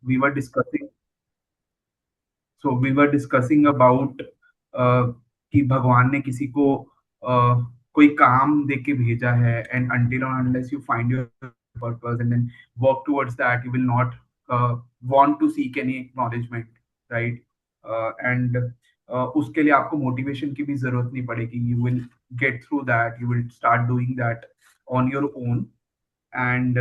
we were discussing about कि भगवान ने किसी को कोई काम दे के भेजा है, and until or unless you find your purpose and then work towards that, you will not want to seek any acknowledgement, right? And उसके लिए आपको मोटिवेशन की भी जरूरत नहीं पड़ेगी. You will get through that, you will start doing that on your own. And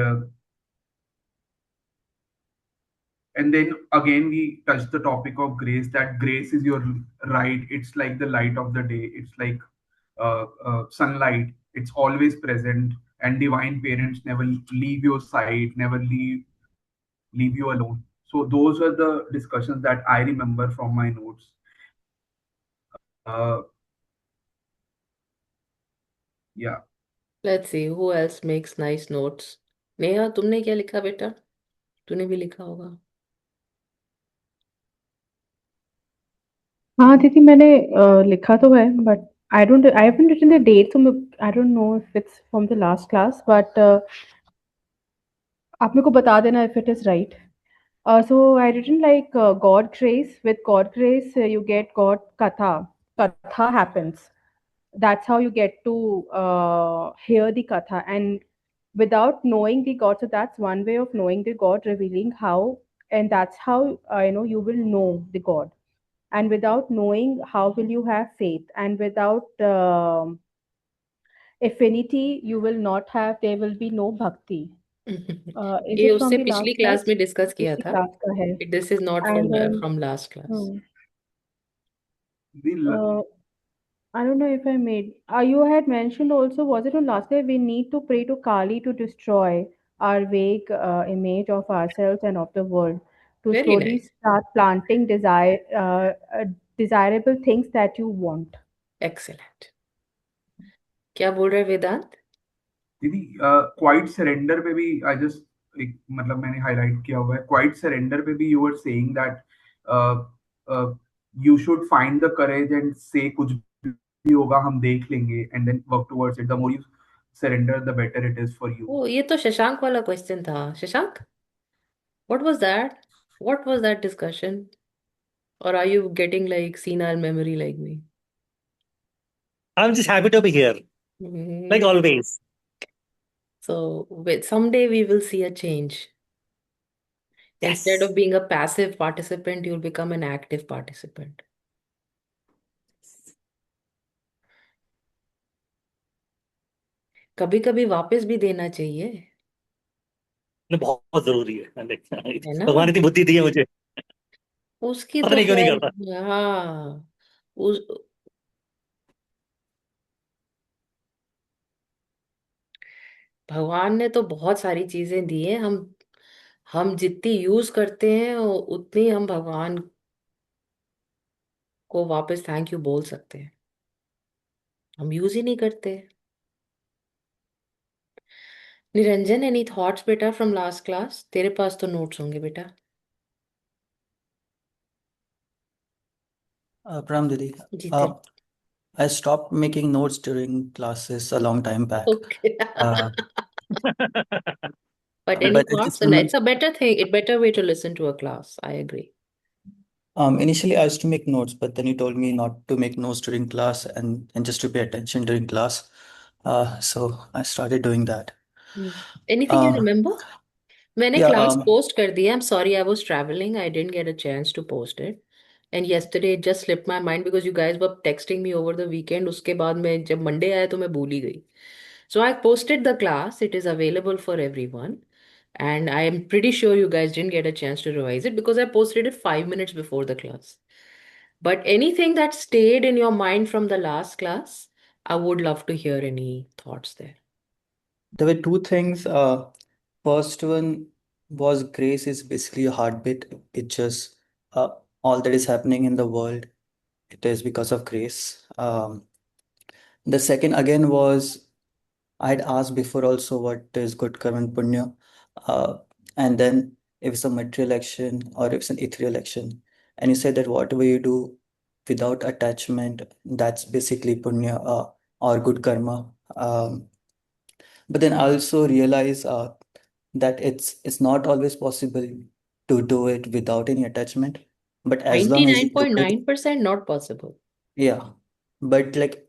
then again we touch the topic of grace, that grace is your right. It's like the light of the day. It's like sunlight. It's always present, and divine parents never leave your side, never leave you alone. So those are the discussions that I remember from my notes. uh, yeah. Let's see who else makes nice notes. Neha, तुमने क्या लिखा बेटा? तूने भी लिखा होगा. हाँ दीदी, मैंने लिखा तो है, but I haven't written the date, तो I don't know if it's from the last class, but आप मेरे को बता देना if it is right. So I written like God grace. With God grace, you get God katha. Katha happens. That's how you get to hear the katha. And without knowing the God, so that's one way of knowing the God, revealing how, and that's how you will know the God. And without knowing, how will you have faith? And without affinity, you will not have. There will be no bhakti. Is ये it from उससे the पिछली last class class? में discuss किया पिछली था. Class का है. This is not And from then from last class. hmm, the I don't know if I made. You had mentioned also, was it on last day? We need to pray to Kali to destroy our vague image of ourselves and of the world, to very slowly nice. start planting desirable things that you want. Excellent. क्या बोल रहे वेदांत? दीदी quite surrender पे भी I just एक मतलब मैंने highlight किया हुआ है. क्वाइट सरेंडर पे भी you are saying that you should find the courage and say कुछ भी होगा हम देख लेंगे, and then work towards it. The more you surrender the better it is for you. Oh, ये तो शशांक वाला क्वेश्चन था. Shashank, what was that? What was that discussion? Or are you getting like senile memory like me? I'm just happy to be here, like Mhm. always. So someday we will see a change. Instead of Yes. being a passive participant, you'll become an active participant. कभी कभी वापस भी देना चाहिए, बहुत जरूरी है. है ना? भगवान इतनी बुद्धि दी है मुझे, उसकी पता तो नहीं क्यों नहीं खैर. करता. हाँ. उस भगवान ने तो बहुत सारी चीजें दी है. हम जितनी यूज करते हैं उतनी हम भगवान को वापस थैंक यू बोल सकते हैं. हम यूज ही नहीं करते. निरंजन, एनी थॉट्स बेटा फ्रॉम लास्ट क्लास? तेरे पास तो नोट्स होंगे बेटा. Pram Didi, जी uh, तेरे. I stopped making notes during classes a long time back. Okay. Uh, But any but it's thoughts? And still, it's a better thing, a better way to listen to a class. I agree. initially I used to make notes, but then you told me not to make notes during class and just to pay attention during class. So I started doing that. Hmm. Anything you Um, remember? मैंने yeah, class post कर दिया. I'm sorry, I was traveling. I didn't get a chance to post it. And yesterday it just slipped my mind because you guys were texting me over the weekend. उसके बाद में जब Monday आया तो मैं भूल ही गई. So I posted the class. It is available for everyone. And I am pretty sure you guys didn't get a chance to revise it because I posted it 5 minutes before the class. But anything that stayed in your mind from the last class, I would love to hear any thoughts there. there were two things. First one was grace is basically a heartbeat. It just all that is happening in the world, it is because of grace. The second again was I had asked before also what is good karma and punya, and then if it's a material action or if it's an ethereal action, and you said that whatever you do without attachment, that's basically punya or good karma. But then I also realize that it's not always possible to do it without any attachment. But as long as you do it, 99.9% not possible. yeah. But like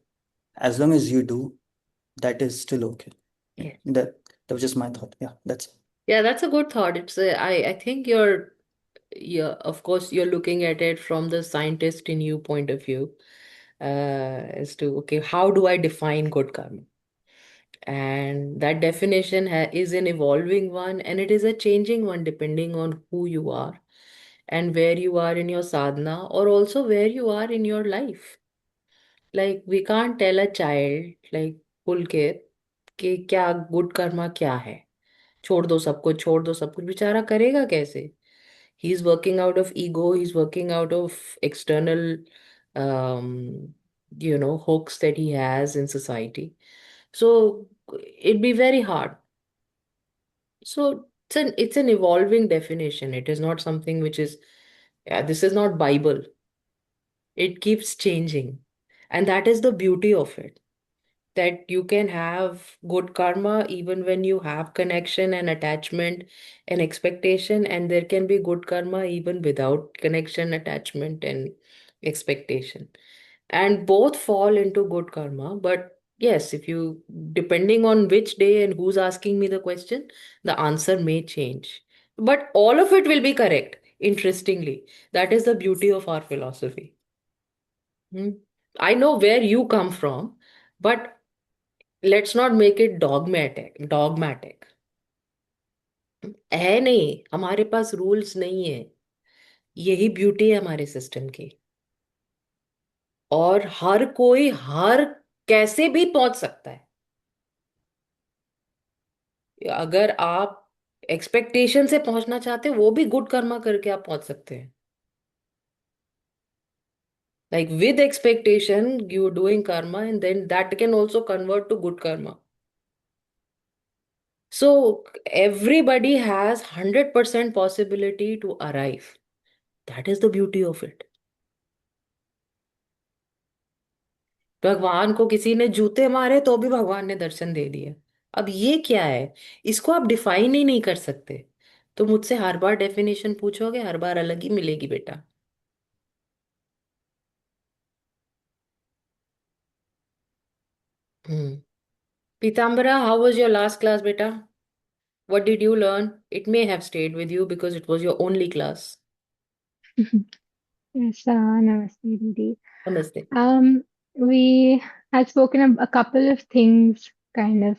as long as you do, that is still okay. Yes. That was just my thought. Yeah, that's it. Yeah, that's a good thought. I think of course, you're looking at it from the scientist in you point of view, as to, okay, how do I define good karma? And that definition is an evolving one, and it is a changing one depending on who you are and where you are in your sadhana, or also where you are in your life. Like, we can't tell a child, like, खुल के कि क्या good Karma क्या है, छोड़ दो सब कुछ, छोड़ दो सब कुछ, बेचारा करेगा कैसे? He's working out of ego, he's working out of external, um, hooks that he has in society. So it'd be very hard. So it's an evolving definition. It is not something which is, yeah, this is not Bible. It keeps changing. And that is the beauty of it. That you can have good karma even when you have connection and attachment and expectation, and there can be good karma even without connection, attachment, and expectation. And both fall into good karma. But yes, if you, depending on which day and who's asking me the question, the answer may change. But all of it will be correct, interestingly. That is the beauty of our philosophy. Hmm. I know where you come from, but let's not make it dogmatic. है नहीं, हमारे पास rules नहीं है। यही beauty है हमारे system की। और हर कोई हर कैसे भी पहुंच सकता है। अगर आप एक्सपेक्टेशन से पहुंचना चाहते हैं, वो भी गुड कर्मा करके आप पहुंच सकते हैं। Like, with expectation, you're doing karma, and then that can also convert to good karma. So everybody has 100% possibility to arrive. That is the beauty of it. भगवान को किसी ने जूते मारे तो भी भगवान ने दर्शन दे दिया। अब ये क्या है? इसको आप डिफाइन ही नहीं कर सकते। तो मुझसे हर बार डेफिनेशन पूछोगे, हर बार अलग ही मिलेगी बेटा। हम्म। Pitambara, how was your last class बेटा? What did you learn? It may have stayed with you because it was your only class. Yes, Namaste, Didi. नमस्ते। We had spoken a couple of things kind of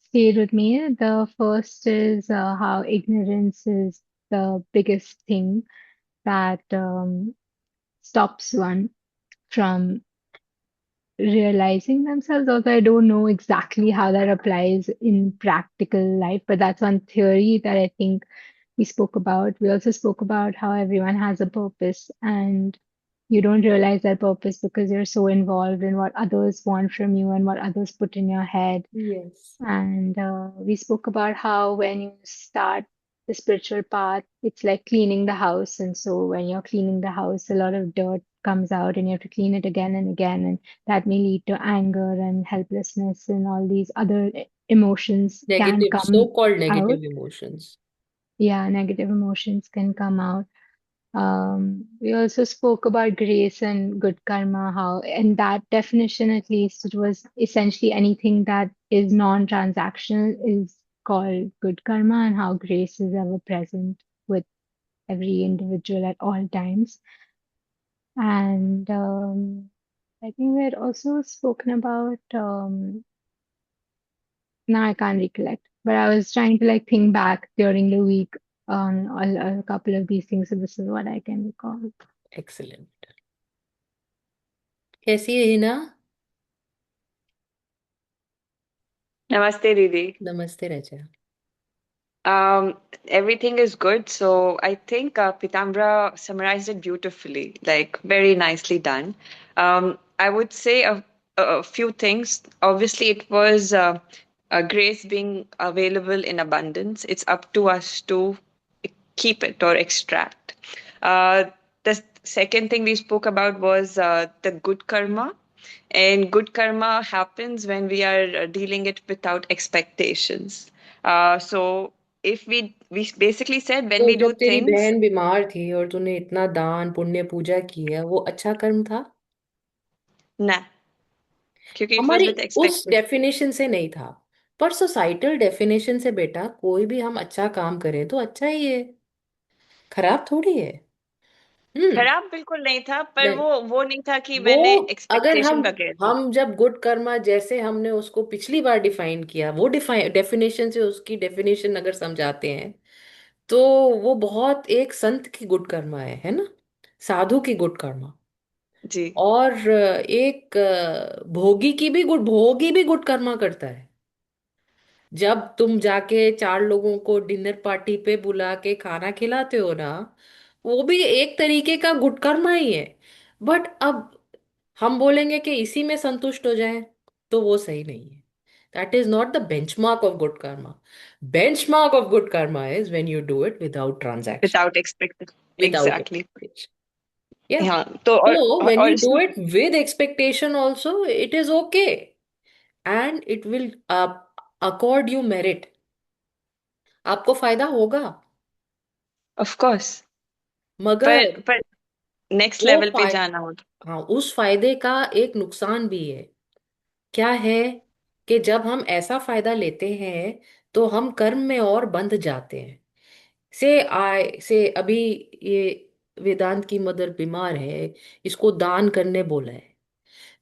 stayed with me. The first is how ignorance is the biggest thing that stops one from realizing themselves. Although I don't know exactly how that applies in practical life, but that's one theory that I think we spoke about. We also spoke about how everyone has a purpose and you don't realize that purpose because you're so involved in what others want from you and what others put in your head. Yes. And we spoke about how when you start the spiritual path, it's like cleaning the house. And so when you're cleaning the house, a lot of dirt comes out and you have to clean it again and again. And that may lead to anger and helplessness and all these other emotions can Negative, come so-called out. negative emotions. Yeah, negative emotions can come out. We also spoke about grace and good karma, how, in that definition at least, it was essentially anything that is non-transactional is called good karma, and how grace is ever present with every individual at all times. And I think we had also spoken about, now I can't recollect, but I was trying to like think back during the week on a couple of these things, so this is what I can recall. Excellent. कैसी है Hina? Namaste, Didi. नमस्ते रचा। Everything is good. So I think Pitambra summarized it beautifully, like very nicely done. I would say a few things. Obviously, it was grace being available in abundance. It's up to us to keep it or extract. The second thing we spoke about was the good karma. And good karma happens when we are dealing it without expectations. So if we basically said when तो we do जब तेरी things, बहन बीमार थी और तूने इतना दान पुण्य पूजा की है, वो अच्छा कर्म था? nah, क्योंकि it was हमारी with उस expectation. डेफिनेशन से नहीं था, पर सोसाइटल डेफिनेशन से बेटा कोई भी हम अच्छा काम करें तो अच्छा ही है, खराब थोड़ी है। हम्म। खराब बिल्कुल नहीं था, पर नहीं, वो नहीं था कि वो मैंने अगर एक्सपेक्टेशन का कह दिया। हम जब गुड कर्मा जैसे हमने उसको पिछली बार डिफाइन किया, वो डिफाइन डेफिनेशन से उसकी डेफिनेशन अगर समझाते हैं, तो वो बहुत एक संत की गुड कर्मा है ना, साधु की गुड कर्मा। जी। और एक भोगी भी गुड कर्मा करता है। जब तुम जाके चार लोगों को डिनर पार्टी पे बुला के खाना खिलाते हो ना, वो भी एक तरीके का गुड कर्मा ही है। बट अब हम बोलेंगे कि इसी में संतुष्ट हो जाए, तो वो सही नहीं है। That is not the benchmark of good Karma. Benchmark of good Karma is when you do it without transaction, without expect without exactly. Expectation. या, हाँ तो so when और you do इसमें it with expectation also, it is okay, and it will accord you merit, आपको फायदा होगा। Of course, मगर पर नेक्स्ट वो लेवल पे फायदा, जाना होगा। हाँ, उस फायदे का एक नुकसान भी है। क्या है? कि जब हम ऐसा फायदा लेते हैं तो हम कर्म में और बंध जाते हैं। से अभी ये वेदांत की मदर बीमार है, इसको दान करने बोला है,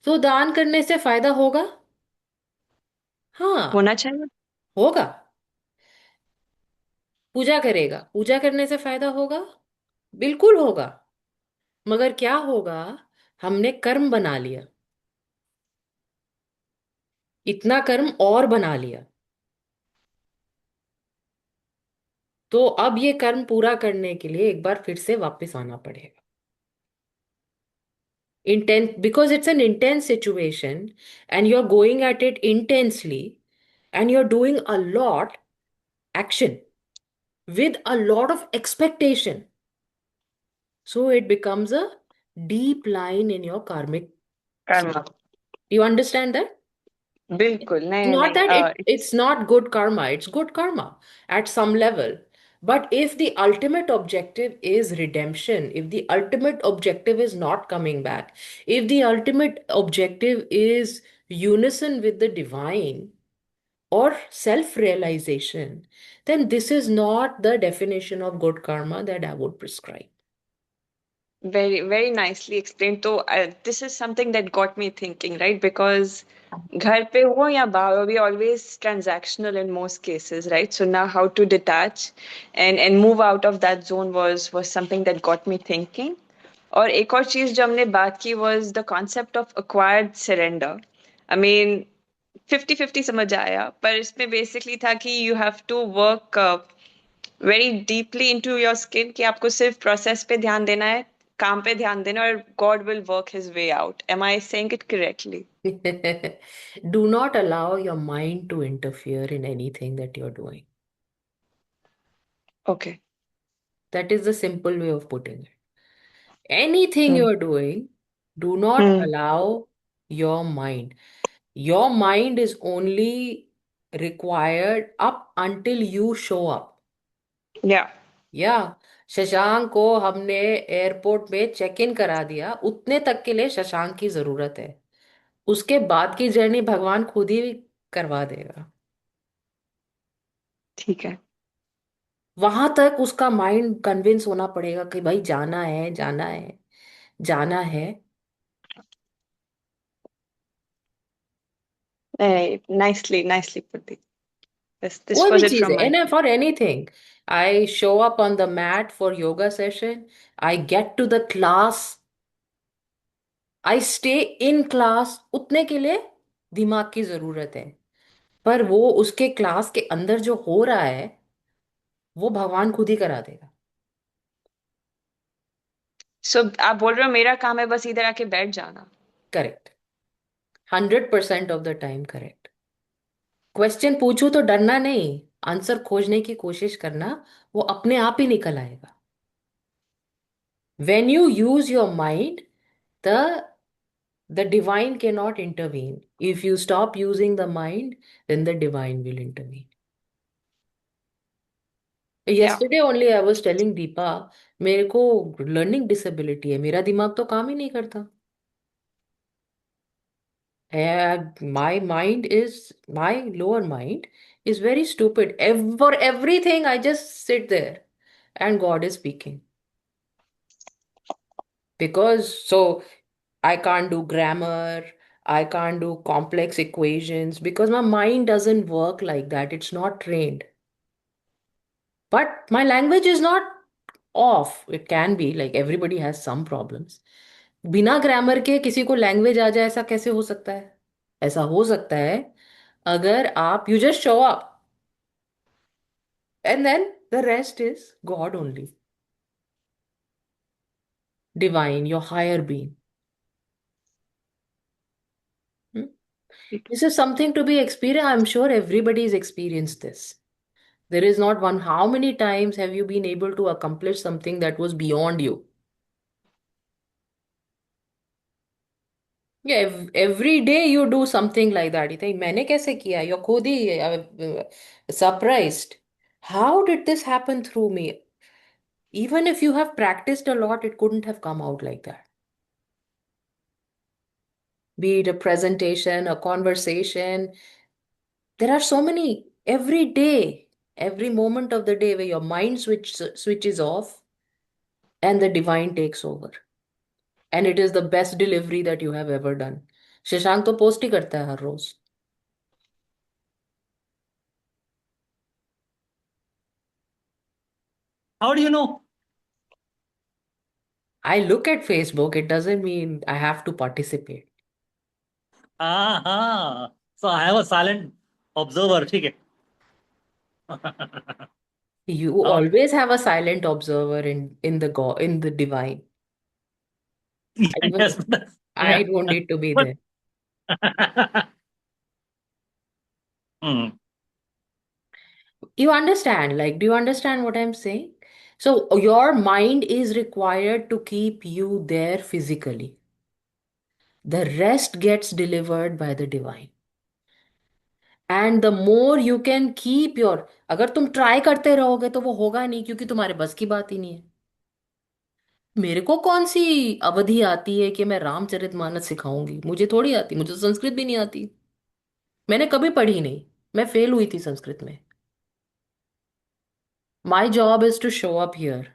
तो दान करने से फायदा होगा? हाँ, होना चाहिए। होगा। पूजा करेगा, पूजा करने से फायदा होगा? बिल्कुल होगा। मगर क्या होगा? हमने कर्म बना लिया, इतना कर्म और बना लिया, तो अब ये कर्म पूरा करने के लिए एक बार फिर से वापस आना पड़ेगा। Intense, because it's an intense situation and you're going at it intensely, and you're doing a lot action with a lot of expectation, so it becomes a deep line in your karmic cycle. कर्म, Do you understand that? बिल्कुल It's नहीं not नहीं that it's not good karma, it's good karma at some level. But if the ultimate objective is redemption, if the ultimate objective is not coming back, if the ultimate objective is unison with the divine or self realization, then this is not the definition of good karma that I would prescribe. very very nicely explained. So this is something that got me thinking, right? Because घर पे हो या बाहर हो, we always transactional in most cases, right? So now how to detach and move out of that zone was something that got me thinking. और एक और चीज जो हमने बात की was the concept of acquired surrender. I mean 50-50 समझ आया, पर इसमें बेसिकली था कि you have to work very deeply into your skin, कि आपको सिर्फ प्रोसेस पे ध्यान देना है, काम पे ध्यान देना है, और God will work his way out. Am I saying it correctly? Do not allow your mind to interfere in anything that you're doing. Okay. That is the simple way of putting it. Anything hmm you're doing, do not hmm, allow your mind. Your mind is only required up until you show up. या या, शशांक को हमने airport में check in करा दिया, उतने तक के लिए शशांक की जरूरत है। उसके बाद की जर्नी भगवान खुद ही करवा देगा। ठीक है। वहां तक उसका माइंड कन्विंस होना पड़ेगा कि भाई जाना है, जाना है, जाना है। Nicely nicely put. दिस कोई भी वाज इट चीज है, from my. And for anything, I show up on the mat for yoga session, I get to the class, I stay in class, उतने के लिए दिमाग की जरूरत है। पर वो उसके क्लास के अंदर जो हो रहा है, वो भगवान खुद ही करा देगा। सो आप बोल रहे हो मेरा काम है बस इधर आके बैठ जाना? Correct, 100% of the time correct. Question पूछू तो डरना नहीं, आंसर खोजने की कोशिश करना, वो अपने आप ही निकल आएगा। When you use your mind, the divine cannot intervene. If you stop using the mind, then the divine will intervene. Yeah. Yesterday only I was telling Deepa, मेरे को लर्निंग डिसेबिलिटी है, मेरा दिमाग तो काम ही नहीं करता. And my lower mind is very stupid. For everything, I just sit there and God is speaking. So I can't do grammar, I can't do complex equations because my mind doesn't work like that. It's not trained. But my language is not off. It can be like everybody has some problems. बिना grammar के किसी को language आ जाए ऐसा कैसे हो सकता है? ऐसा हो सकता है अगर आप you just show up and then the rest is God only, divine, your higher being. Hmm? This is something to be experienced. I'm sure everybody's experienced this. There is not one. How many times have you been able to accomplish something that was beyond you? Yeah, every day you do something like that. You think, मैंने कैसे किया? You're खुद ही surprised. How did this happen through me? Even if you have practiced a lot, it couldn't have come out like that. Be it a presentation, a conversation. There are so many every day, every moment of the day where your mind switches off and the divine takes over. And it is the best delivery that you have ever done. Shashank तो post ही करता है हर रोज. How do you know? I look at Facebook, it doesn't mean I have to participate. So I have a silent observer. ठीक है. You How do always have a silent observer in the in the divine. you? Even Yes, but I yeah. don't need to be But there. Hmm. You understand? Like, do you understand what I'm saying? So your mind is required to keep you there physically. The rest gets delivered by the divine. And the more you can keep your, अगर तुम try करते रहोगे तो वो होगा नहीं क्योंकि तुम्हारे बस की बात ही नहीं है. मेरे को कौन सी अवधि आती है कि मैं रामचरितमानस सिखाऊंगी? मुझे थोड़ी आती, मुझे तो संस्कृत भी नहीं आती. मैंने कभी पढ़ी नहीं. मैं फेल हुई थी संस्कृत में. My job is to show up here,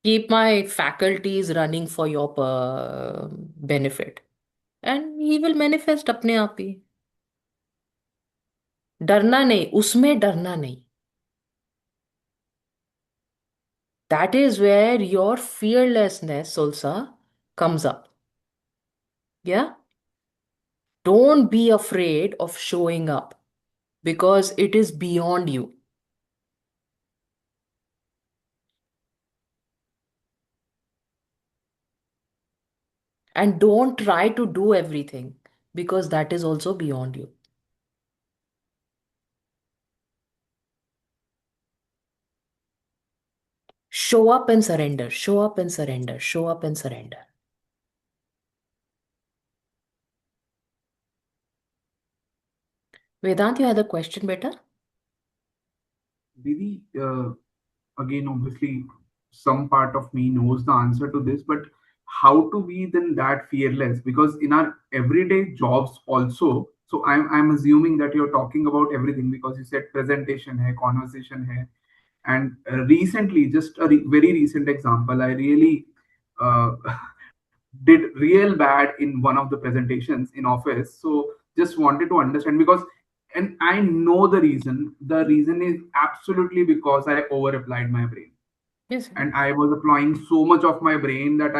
keep my faculties running for your benefit, and he will manifest अपने आप ही. डरना नहीं, उसमें डरना नहीं. That is where your fearlessness also comes up. Yeah? Don't be afraid of showing up because it is beyond you. And don't try to do everything because that is also beyond you. Show up and surrender, show up and surrender, show up and surrender. Vedant, you had a question, beta? Didi, again, obviously, some part of me knows the answer to this, but how to be then that fearless? Because in our everyday jobs also, so I'm assuming that you're talking about everything because you said presentation hai, conversation hai, and recently, just a very recent example, I really uh, did real bad in one of the presentations in office. So just wanted to understand because, and I know the reason. The reason is absolutely because I over applied my brain, Yes. and I was applying so much of my brain that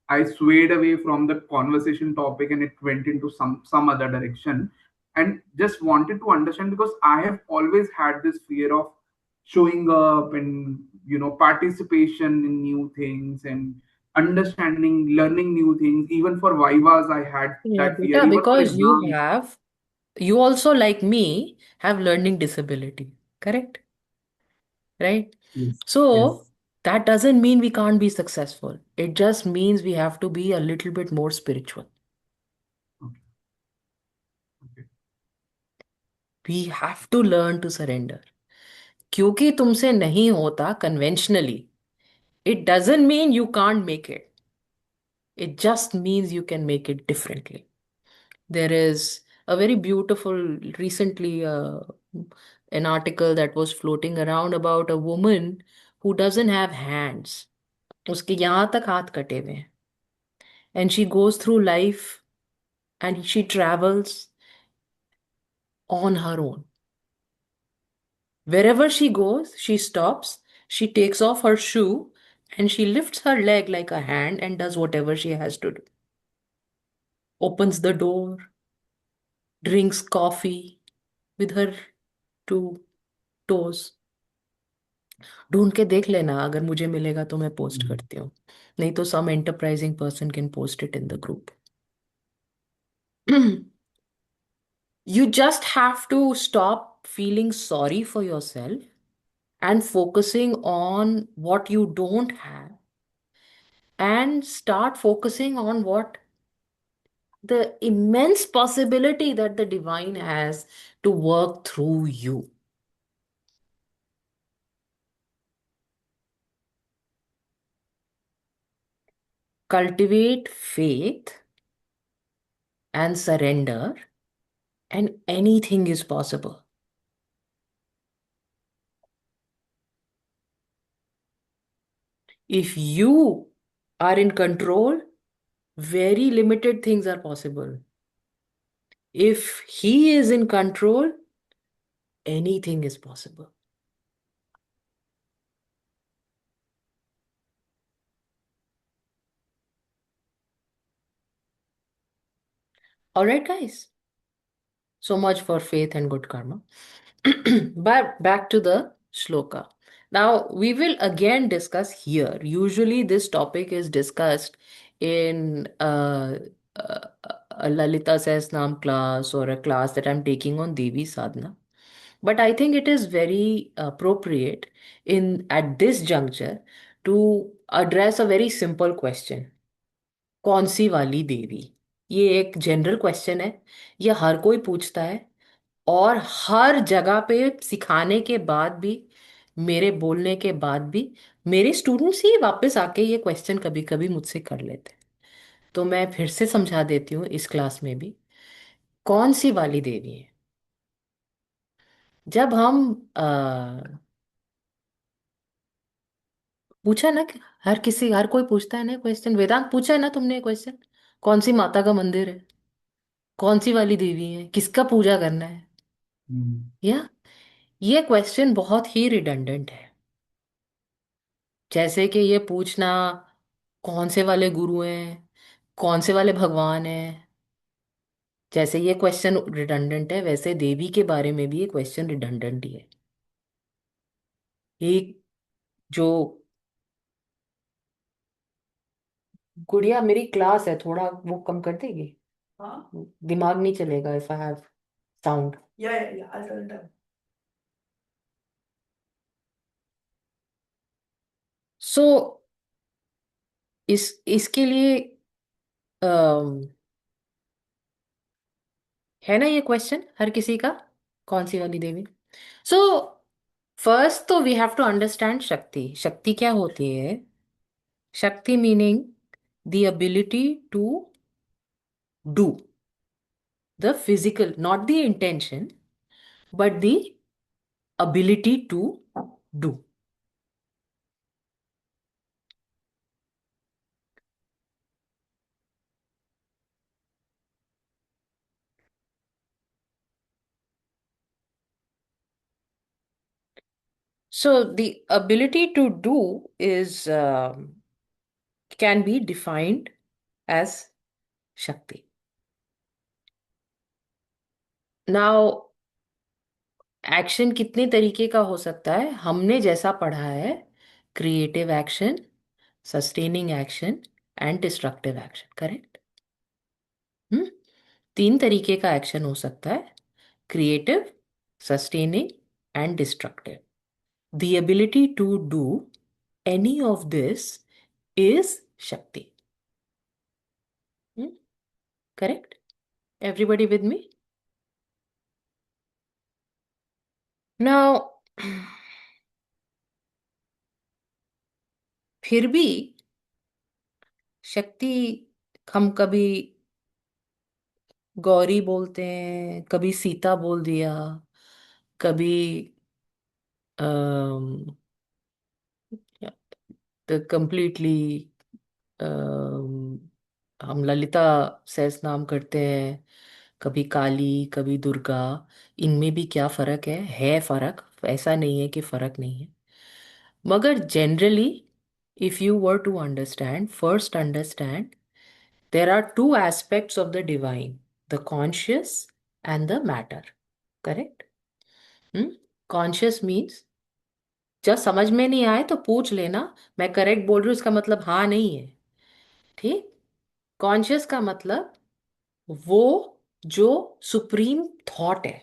I swayed away from the conversation topic and it went into some other direction. And just wanted to understand because I have always had this fear of showing up and participation in new things and understanding, learning new things. Even for vivas, I had Yeah, that fear. beta, Even for because exams. you also, like me, have learning disability, correct? Right? Yes. So Yes. that doesn't mean we can't be successful. It just means we have to be a little bit more spiritual. Okay. Okay. We have to learn to surrender. क्योंकि तुमसे नहीं होता conventionally, it doesn't mean you can't make it, it just means you can make it differently. There is a very beautiful, recently, an article that was floating around about a woman who doesn't have hands. उसके यहाँ तक हाथ कटे हुए हैं. And she goes through life and she travels on her own. Wherever she goes, she stops, she takes off her shoe, and she lifts her leg like a hand and does whatever she has to do. Opens the door, drinks coffee with her two toes. ढूंढ के देख लेना, अगर मुझे मिलेगा तो मैं post करती हूँ, नहीं तो some enterprising person can post it in the group. You just have to stop feeling sorry for yourself and focusing on what you don't have and start focusing on what the immense possibility that the divine has to work through you. Cultivate faith and surrender, and anything is possible. If you are in control, very limited things are possible. If he is in control, anything is possible. All right, guys. So much for faith and good karma. But back to the shloka. Now, we will again discuss here. Usually, this topic is discussed in a Lalita Sahasranam class or a class that I'm taking on Devi Sadhana. But I think it is very appropriate in at this juncture to address a very simple question. कौन सी वाली देवी? ये एक general question है, ये हर कोई पूछता है, और हर जगह पे सिखाने के बाद भी, मेरे बोलने के बाद भी, मेरे स्टूडेंट्स ही वापस आके ये क्वेश्चन कभी कभी मुझसे कर लेते हैं. तो मैं फिर से समझा देती हूँ इस क्लास में भी, कौन सी वाली देवी है. जब हम पूछा ना कि हर कोई पूछता है ना क्वेश्चन, वेदांत पूछा है ना तुमने क्वेश्चन, कौन सी माता का मंदिर है, कौन सी वाली देवी है, किसका पूजा करना है, या ये क्वेश्चन बहुत ही रिडंडेंट है. जैसे कि ये पूछना कौन से वाले गुरु हैं, कौन से वाले भगवान हैं, जैसे ये क्वेश्चन रिडंडेंट है, वैसे देवी के बारे में भी ये क्वेश्चन रिडंडेंट ही है. एक जो गुड़िया, मेरी क्लास है, थोड़ा वो कम कर देगी, दिमाग नहीं चलेगा इफ आई हैव साउंड. सो इसके लिए अम, है ना ये क्वेश्चन हर किसी का, कौन सी वाली देवी. सो फर्स्ट तो we have to understand Shakti. Shakti क्या होती है? Shakti meaning the ability to do the physical, not the intention, but the ability to do. So the ability to do is can be defined as Shakti. Now, action कितने तरीके का हो सकता है? हमने जैसा पढ़ा है, creative action, sustaining action and destructive action, correct? तीन तरीके का एक्शन हो सकता है, creative, sustaining and destructive. The ability to do any of this is Shakti. Correct? Everybody with me? Now, फिर भी शक्ति, हम कभी गौरी बोलते हैं, कभी सीता बोल दिया, कभी कंप्लीटली हम ललिता सहस नाम करते हैं, कभी काली, कभी दुर्गा। इनमें भी क्या फर्क है फर्क, ऐसा नहीं है कि फर्क नहीं है। मगर generally, if you were to understand, first understand, there are two aspects of the divine, the conscious and the matter. Correct? Conscious means, जब समझ में नहीं आए तो पूछ लेना, मैं करेक्ट बोल रही हूँ इसका मतलब हाँ नहीं है। ठीक। कॉन्शियस का मतलब वो जो सुप्रीम थॉट है।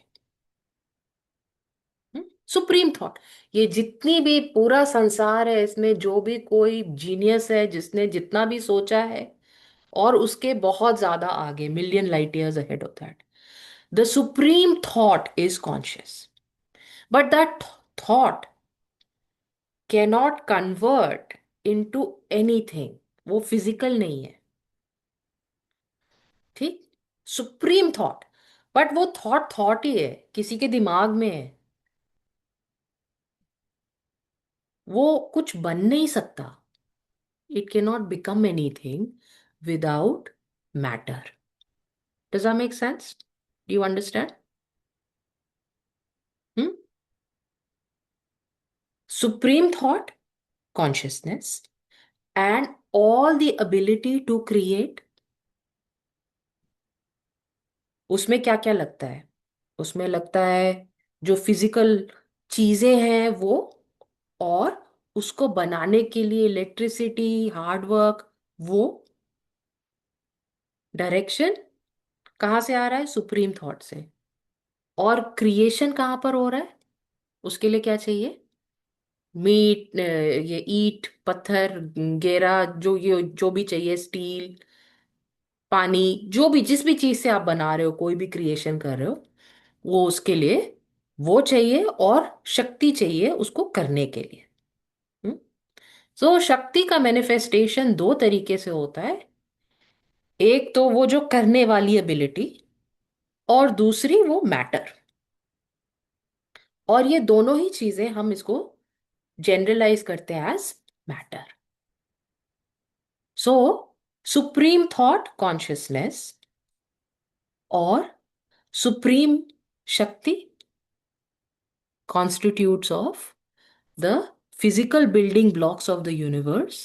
सुप्रीम थॉट, ये जितनी भी पूरा संसार है, इसमें जो भी कोई जीनियस है जिसने जितना भी सोचा है, और उसके बहुत ज्यादा आगे, million light years ahead of that, the supreme thought is conscious. But that thought cannot convert into anything, वो फिजिकल नहीं है। ठीक। सुप्रीम थॉट, बट वो थॉट थॉट ही है, किसी के दिमाग में है, वो कुछ बन नहीं सकता। It cannot become anything without matter. Does that make sense? Do you understand? Hmm? Supreme thought, consciousness, and all the ability to create, उसमें क्या क्या लगता है? उसमें लगता है जो फिजिकल चीजें हैं वो, और उसको बनाने के लिए इलेक्ट्रिसिटी, हार्ड वर्क, वो डायरेक्शन कहाँ से आ रहा है? सुप्रीम थॉट से। और क्रिएशन कहाँ पर हो रहा है? उसके लिए क्या चाहिए? मीट, ये ईट, पत्थर, गेरा, जो ये जो भी चाहिए, स्टील, पानी, जो भी जिस भी चीज से आप बना रहे हो, कोई भी क्रिएशन कर रहे हो, वो उसके लिए वो चाहिए, और शक्ति चाहिए उसको करने के लिए। तो शक्ति का मैनिफेस्टेशन दो तरीके से होता है, एक तो वो जो करने वाली एबिलिटी, और दूसरी वो मैटर। और ये दोनों ही चीजें हम इसको जनरलाइज करते हैं एज मैटर। सो सुप्रीम थॉट कॉन्शियसनेस और सुप्रीम शक्ति constitutes of the physical building blocks of the universe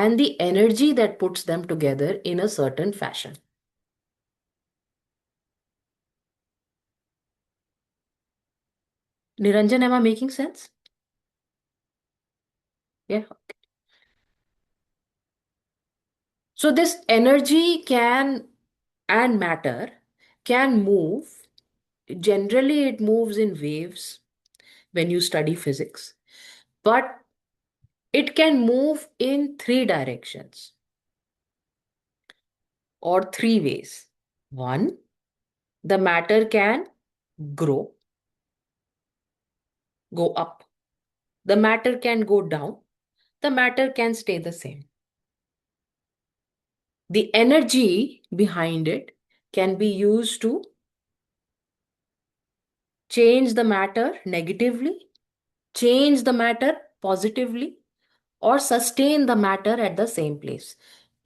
and the energy that puts them together in a certain fashion. Niranjan, am I making sense? Yeah. So this energy can, and matter can move. Generally, it moves in waves when you study physics, but it can move in three directions or three ways. One, the matter can grow, go up. The matter can go down. The matter can stay the same. The energy behind it can be used to change the matter negatively, change the matter positively, or sustain the matter at the same place.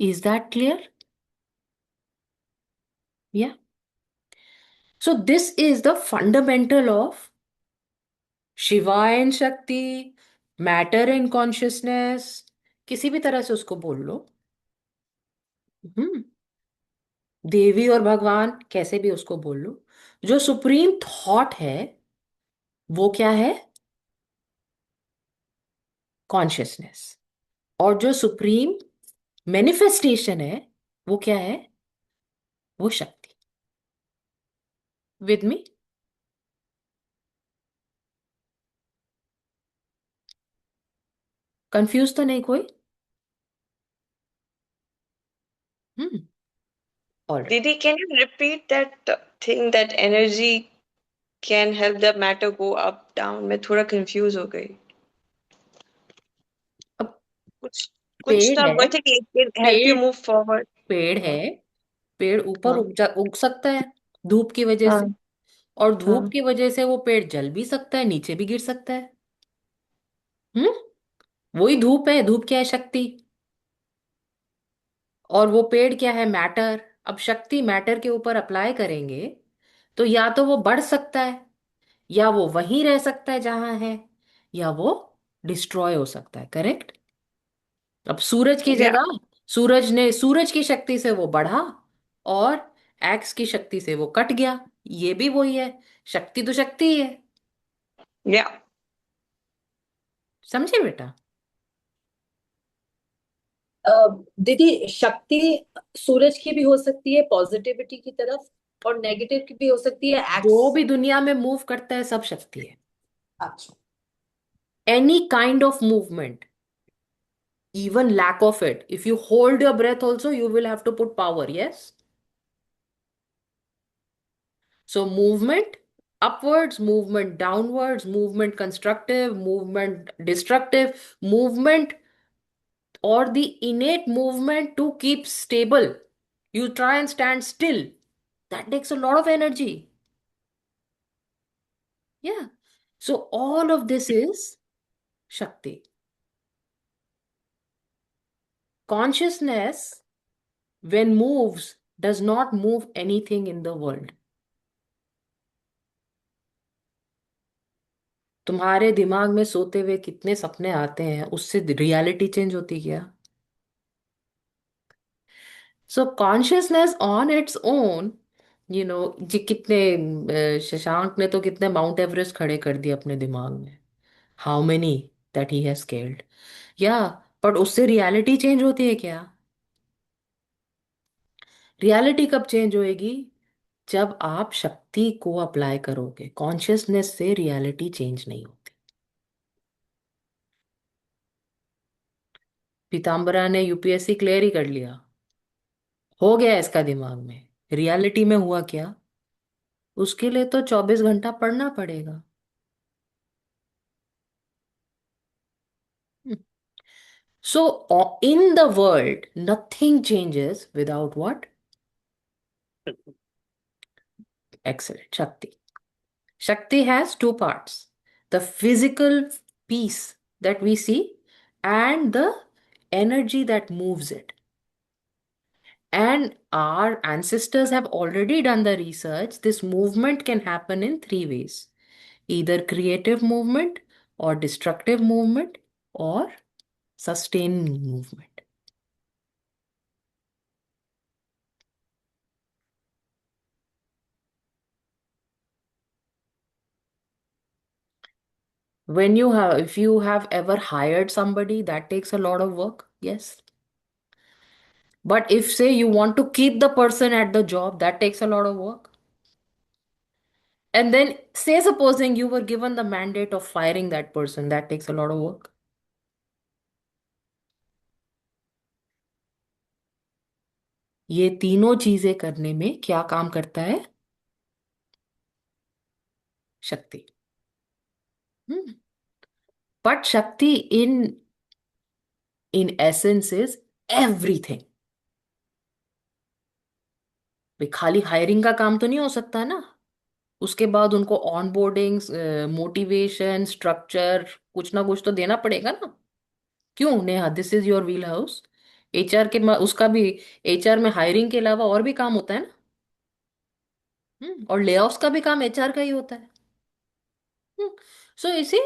Is that clear? Yeah. So this is the fundamental of Shiva and Shakti, matter and consciousness, किसी भी तरह से उसको बोल लो। देवी और भगवान, कैसे भी उसको बोल लो। जो सुप्रीम थॉट है वो क्या है? कॉन्शियसनेस। और जो सुप्रीम मैनिफेस्टेशन है वो क्या है? वो शक्ति। With me? कंफ्यूज तो नहीं कोई? Alright. Didi, can you repeat that thing that energy can help the matter go up, down? मैं थोड़ा confuse हो गई। अब कुछ कुछ पेड़ तो आप है, बोलते कि it will help you पेड़ move forward. पेड़ है, पेड़ ऊपर हाँ उग सकता है धूप की वजह से, हाँ और धूप हाँ. की वजह से वो पेड़ जल भी सकता है, नीचे भी गिर सकता है। वही धूप है, धूप क्या है? शक्ति। और वो पेड़ क्या है? मैटर। अब शक्ति मैटर के ऊपर अप्लाई करेंगे तो या तो वो बढ़ सकता है, या वो वहीं रह सकता है जहां है, या वो डिस्ट्रॉय हो सकता है। करेक्ट। अब सूरज की Yeah. जगह, सूरज की शक्ति से वो बढ़ा, और एक्स की शक्ति से वो कट गया। ये भी वही है, शक्ति तो शक्ति ही है। Yeah. समझे बेटा? अ, दीदी, शक्ति सूरज की भी हो सकती है पॉजिटिविटी की तरफ, और नेगेटिव की भी हो सकती है जो एक्स। भी दुनिया में मूव करता है सब शक्ति है। अच्छा। Any kind of movement, even lack of it, if you hold your breath also you will have to put power. Yes. So movement upwards, movement downwards, movement constructive, movement destructive, movement, or the innate movement to keep stable. You try and stand still, that takes a lot of energy. Yeah. So all of this is shakti. Consciousness, when moves, does not move anything in the world. तुम्हारे दिमाग में सोते हुए कितने सपने आते हैं, उससे रियलिटी चेंज होती क्या? So consciousness on its own, जी कितने शशांक ने तो कितने माउंट एवरेस्ट खड़े कर दिए अपने दिमाग में। How many that he has scaled. या बट उससे रियलिटी चेंज होती है क्या? रियलिटी कब चेंज होएगी? जब आप शक्ति को अप्लाई करोगे। कॉन्शियसनेस से रियलिटी चेंज नहीं होती। पीताम्बरा ने यूपीएससी क्लियर ही कर लिया, हो गया इसका दिमाग में। रियलिटी में हुआ क्या? उसके लिए तो 24 घंटा पढ़ना पड़ेगा। So in the world, nothing changes without what? Excellent. Shakti. Shakti has two parts: the physical piece that we see, and the energy that moves it. And our ancestors have already done the research. This movement can happen in three ways: either creative movement, or destructive movement, or sustaining movement. If you have ever hired somebody, that takes a lot of work. Yes. But if, say, you want to keep the person at the job, that takes a lot of work. And then, say, supposing you were given the mandate of firing that person, that takes a lot of work. ये तीनों चीजें करने में क्या काम करता है? शक्ति. But Shakti in essence is everything. भाई खाली हायरिंग का काम तो नहीं हो सकता ना। उसके बाद उनको ऑनबोर्डिंग, मोटिवेशन, स्ट्रक्चर, कुछ ना कुछ तो देना पड़ेगा ना। क्यों Neha, this is your wheel house. HR के उसका भी, एचआर में हायरिंग के अलावा और भी काम होता है ना। और ले ऑफ्स का भी काम एचआर का ही होता है। सो इसे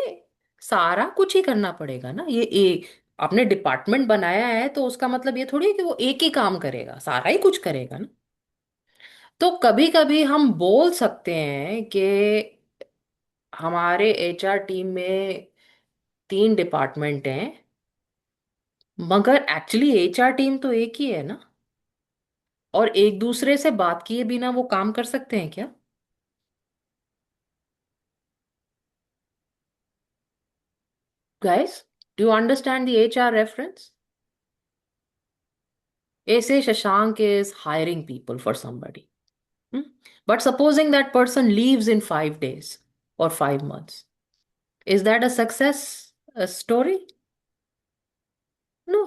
सारा कुछ ही करना पड़ेगा ना। ये एक आपने डिपार्टमेंट बनाया है तो उसका मतलब ये थोड़ी है कि वो एक ही काम करेगा, सारा ही कुछ करेगा ना। तो कभी कभी हम बोल सकते हैं कि हमारे एचआर टीम में 3 डिपार्टमेंट हैं, मगर एक्चुअली एचआर टीम तो एक ही है ना। और एक दूसरे से बात किए बिना वो काम कर सकते हैं क्या? Guys, do you understand the HR reference? Say Shashank is hiring people for somebody. But supposing that person leaves in 5 days or 5 months, is that a success story? No.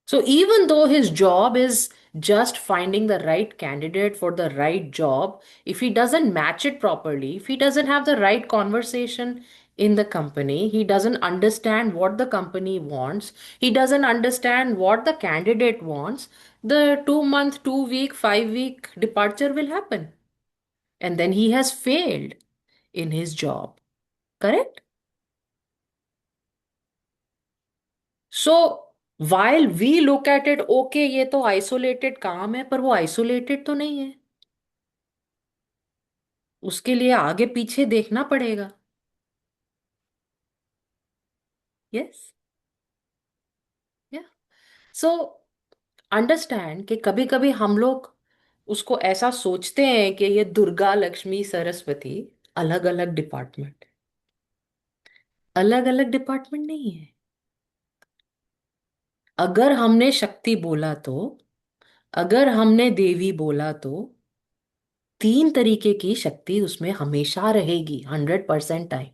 So even though his job is just finding the right candidate for the right job, if he doesn't match it properly, if he doesn't have the right conversation in the company, he doesn't understand what the company wants, he doesn't understand what the candidate wants, the 2 month, 2 week, 5 week departure will happen. And then he has failed in his job. Correct? So while we look at it, okay, ये तो isolated काम है, पर वो isolated तो नहीं है, उसके लिए आगे पीछे देखना पड़ेगा. यस. या. सो अंडरस्टैंड कि कभी कभी हम लोग उसको ऐसा सोचते हैं कि ये दुर्गा, लक्ष्मी, सरस्वती अलग अलग डिपार्टमेंट. अलग अलग डिपार्टमेंट नहीं है. अगर हमने शक्ति बोला तो, अगर हमने देवी बोला तो, 3 तरीके की शक्ति उसमें हमेशा रहेगी 100% टाइम.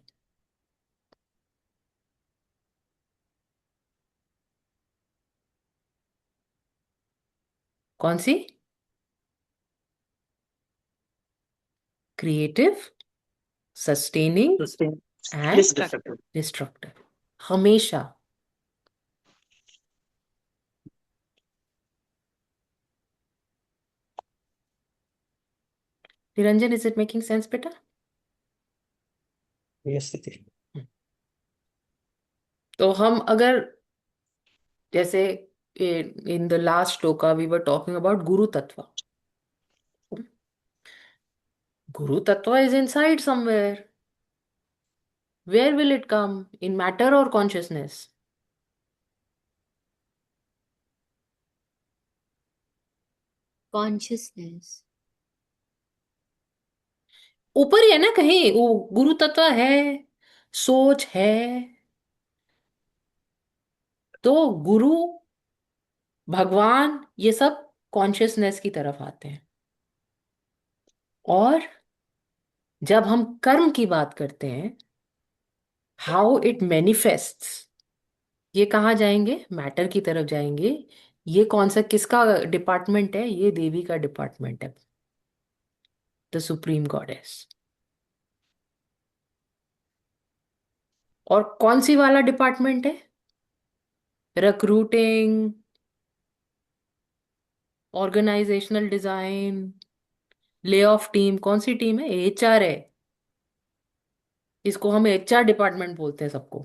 कौन सी? Creative, sustaining Sustain. And Destructive. Destructive. हमेशा. Niranjan, is it making sense बेटा? Yes, Didi. तो हम अगर जैसे in the last shloka we were talking about guru tattva. Guru tattva is inside somewhere. Where will it come? In matter or consciousness? consciousness. ऊपर ही है ना कहीं, वो गुरु तत्व है, सोच है. तो गुरु, भगवान, ये सब कॉन्शियसनेस की तरफ आते हैं. और जब हम कर्म की बात करते हैं, हाउ इट मैनिफेस्ट्स, ये कहाँ जाएंगे? मैटर की तरफ जाएंगे. ये कौन सा, किसका डिपार्टमेंट है? ये देवी का डिपार्टमेंट है, द सुप्रीम गॉडेस. और कौन सी वाला डिपार्टमेंट है? Recruiting, organisational design, lay off team. कौन सी टीम है? एचआर है. इसको हम एचआर डिपार्टमेंट बोलते हैं सबको.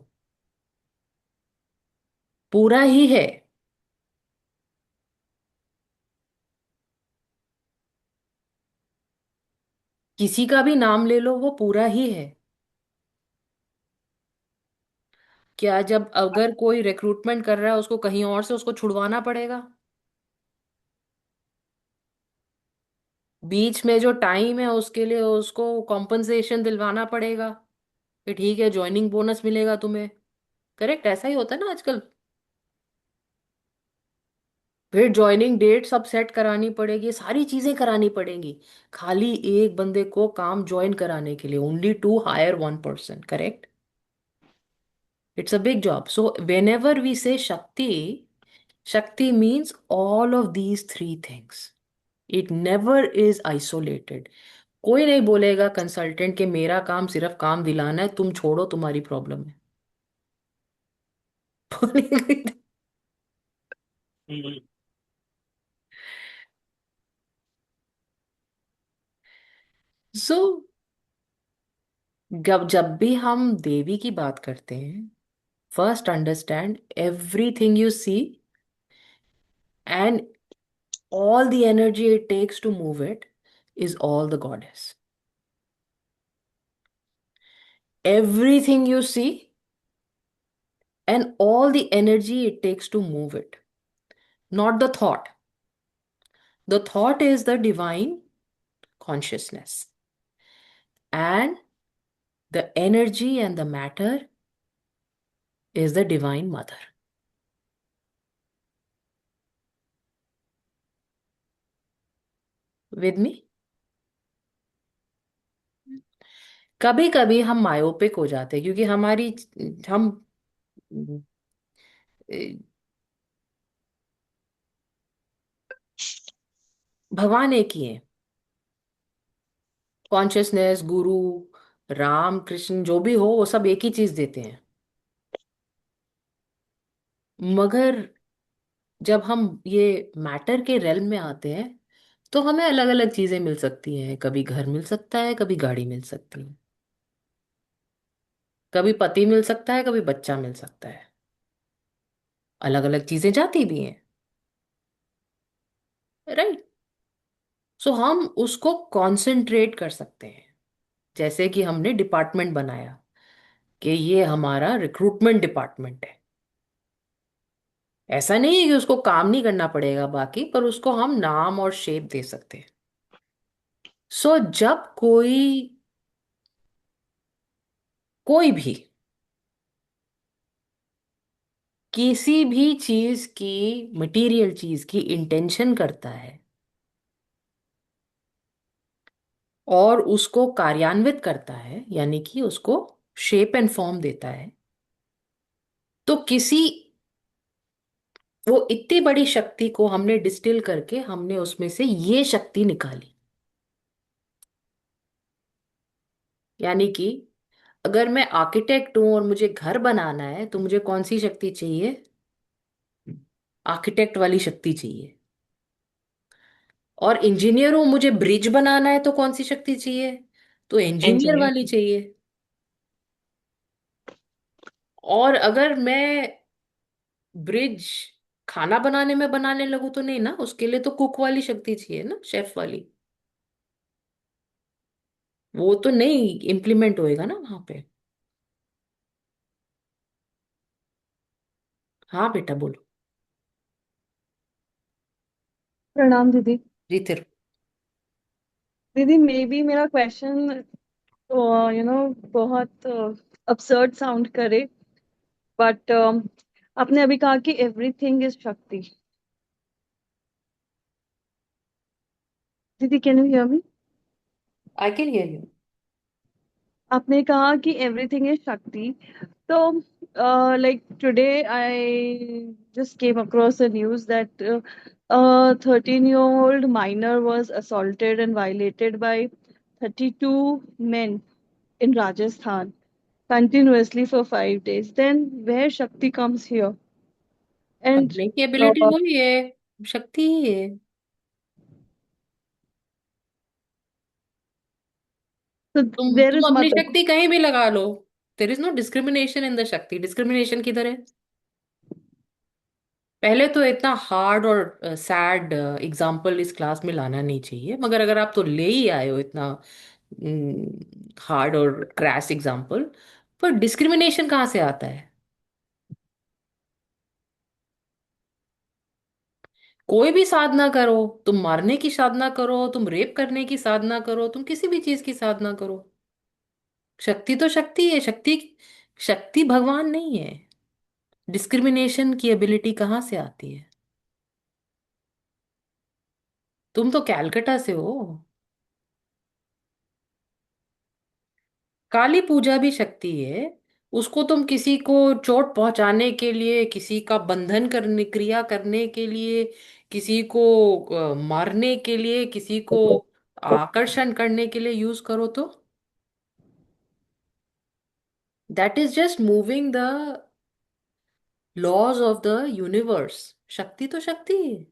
पूरा ही है. किसी का भी नाम ले लो, वो पूरा ही है. क्या जब अगर कोई रिक्रूटमेंट कर रहा है, उसको कहीं और से उसको छुड़वाना पड़ेगा? बीच में जो टाइम है उसके लिए उसको कॉम्पनसेशन दिलवाना पड़ेगा कि ठीक है, ज्वाइनिंग बोनस मिलेगा तुम्हें. करेक्ट, ऐसा ही होता है ना आजकल. फिर ज्वाइनिंग डेट सब सेट करानी पड़ेगी, सारी चीजें करानी पड़ेंगी, खाली एक बंदे को काम ज्वाइन कराने के लिए. Only to hire one person. Correct. It's a big job. So whenever we say Shakti, Shakti means all of these three things. It never is isolated. कोई नहीं बोलेगा कंसल्टेंट के मेरा काम सिर्फ काम दिलाना है, तुम छोड़ो, तुम्हारी प्रॉब्लम है. Mm. सो जब जब भी हम देवी की बात करते हैं, first understand everything you see and all the energy it takes to move it is all the goddess. Everything you see and all the energy it takes to move it, not the thought. The thought is the divine consciousness, and the energy and the matter is the divine mother. With me? कभी कभी हम myopic हो जाते हैं क्योंकि हम भगवान एक ही है। कॉन्शियसनेस, गुरु, राम कृष्ण जो भी हो, वो सब एक ही चीज देते हैं। मगर जब हम ये मैटर के रेल्म में आते हैं, तो हमें अलग अलग चीजें मिल सकती हैं। कभी घर मिल सकता है, कभी गाड़ी मिल सकती है, कभी पति मिल सकता है, कभी बच्चा मिल सकता है। अलग अलग चीजें जाती भी हैं, राइट। सो हम उसको कॉन्सेंट्रेट कर सकते हैं। जैसे कि हमने डिपार्टमेंट बनाया कि ये हमारा रिक्रूटमेंट डिपार्टमेंट है। ऐसा नहीं है कि उसको काम नहीं करना पड़ेगा बाकी, पर उसको हम नाम और शेप दे सकते हैं। सो जब कोई कोई भी किसी भी चीज की, मटेरियल चीज की इंटेंशन करता है और उसको कार्यान्वित करता है, यानी कि उसको शेप एंड फॉर्म देता है, तो किसी, वो इतनी बड़ी शक्ति को हमने डिस्टिल करके हमने उसमें से ये शक्ति निकाली। यानी कि अगर मैं आर्किटेक्ट हूं और मुझे घर बनाना है, तो मुझे कौन सी शक्ति चाहिए? आर्किटेक्ट वाली शक्ति चाहिए। और इंजीनियर हूं, मुझे ब्रिज बनाना है, तो कौन सी शक्ति चाहिए? तो इंजीनियर engineer. वाली चाहिए। और अगर मैं ब्रिज खाना बनाने में बनाने लगूँ तो नहीं ना, उसके लिए तो कुक वाली शक्ति चाहिए ना, शेफ वाली। वो तो नहीं इम्प्लीमेंट होएगा ना वहां पे। हाँ बेटा बोलो। प्रणाम दीदी। जी फिर। दीदी मे बी मेरा क्वेश्चन बहुत absurd साउंड करे, बट आपने अभी कहा कि एवरीथिंग इज शक्ति। दीदी can you hear me? I can hear you. आपने कहा कि एवरीथिंग इज शक्ति, तो like today I just came across a news that a 13-year-old minor was assaulted and violated by 32 men in Rajasthan continuously for 5 days. Then where Shakti comes here? And करने की ability uh, वही है, शक्ति ही है। so there तुम is अपनी mother. शक्ति कहीं भी लगा लो। There is no discrimination in the shakti. Discrimination किधर है? पहले तो इतना हार्ड और सैड एग्जाम्पल इस क्लास में लाना नहीं चाहिए, मगर अगर आप तो ले ही आए हो इतना हार्ड और क्रैश एग्जाम्पल, पर डिस्क्रिमिनेशन कहाँ से आता है? कोई भी साधना करो, तुम मारने की साधना करो, तुम रेप करने की साधना करो, तुम किसी भी चीज की साधना करो, शक्ति तो शक्ति है। शक्ति, शक्ति भगवान नहीं है। डिस्क्रिमिनेशन की एबिलिटी कहाँ से आती है? तुम तो कैलकटा से हो। काली पूजा भी शक्ति है। उसको तुम किसी को चोट पहुंचाने के लिए, किसी का बंधन करने, क्रिया करने के लिए, किसी को मारने के लिए, किसी को आकर्षण करने के लिए यूज करो, तो that is just moving the laws of the universe. Shakti तो शक्ति है।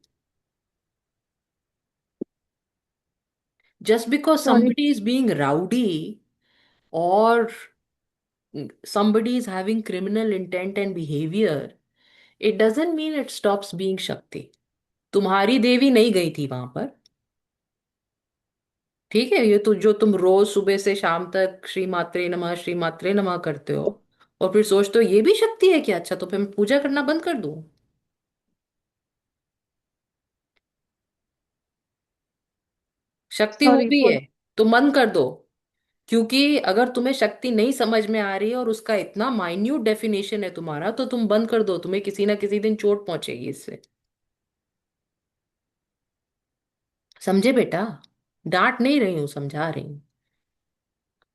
Just because Sorry, somebody is being rowdy or somebody is having criminal intent and behavior, it doesn't mean it stops being शक्ति। तुम्हारी देवी नहीं गई थी वहां पर, ठीक है? ये तो जो तुम रोज सुबह से शाम तक श्री मात्रे नमः करते हो, और फिर सोचते हो ये भी शक्ति है क्या? अच्छा, तो फिर मैं पूजा करना बंद कर दूं? शक्ति वो sorry भी for है, तो बंद कर दो। क्योंकि अगर तुम्हें शक्ति नहीं समझ में आ रही है और उसका इतना माइन्यूट डेफिनेशन है तुम्हारा, तो तुम बंद कर दो। तुम्हें किसी ना किसी दिन चोट पहुंचेगी इससे। समझे बेटा? डांट नहीं रही हूं, समझा रही हूँ।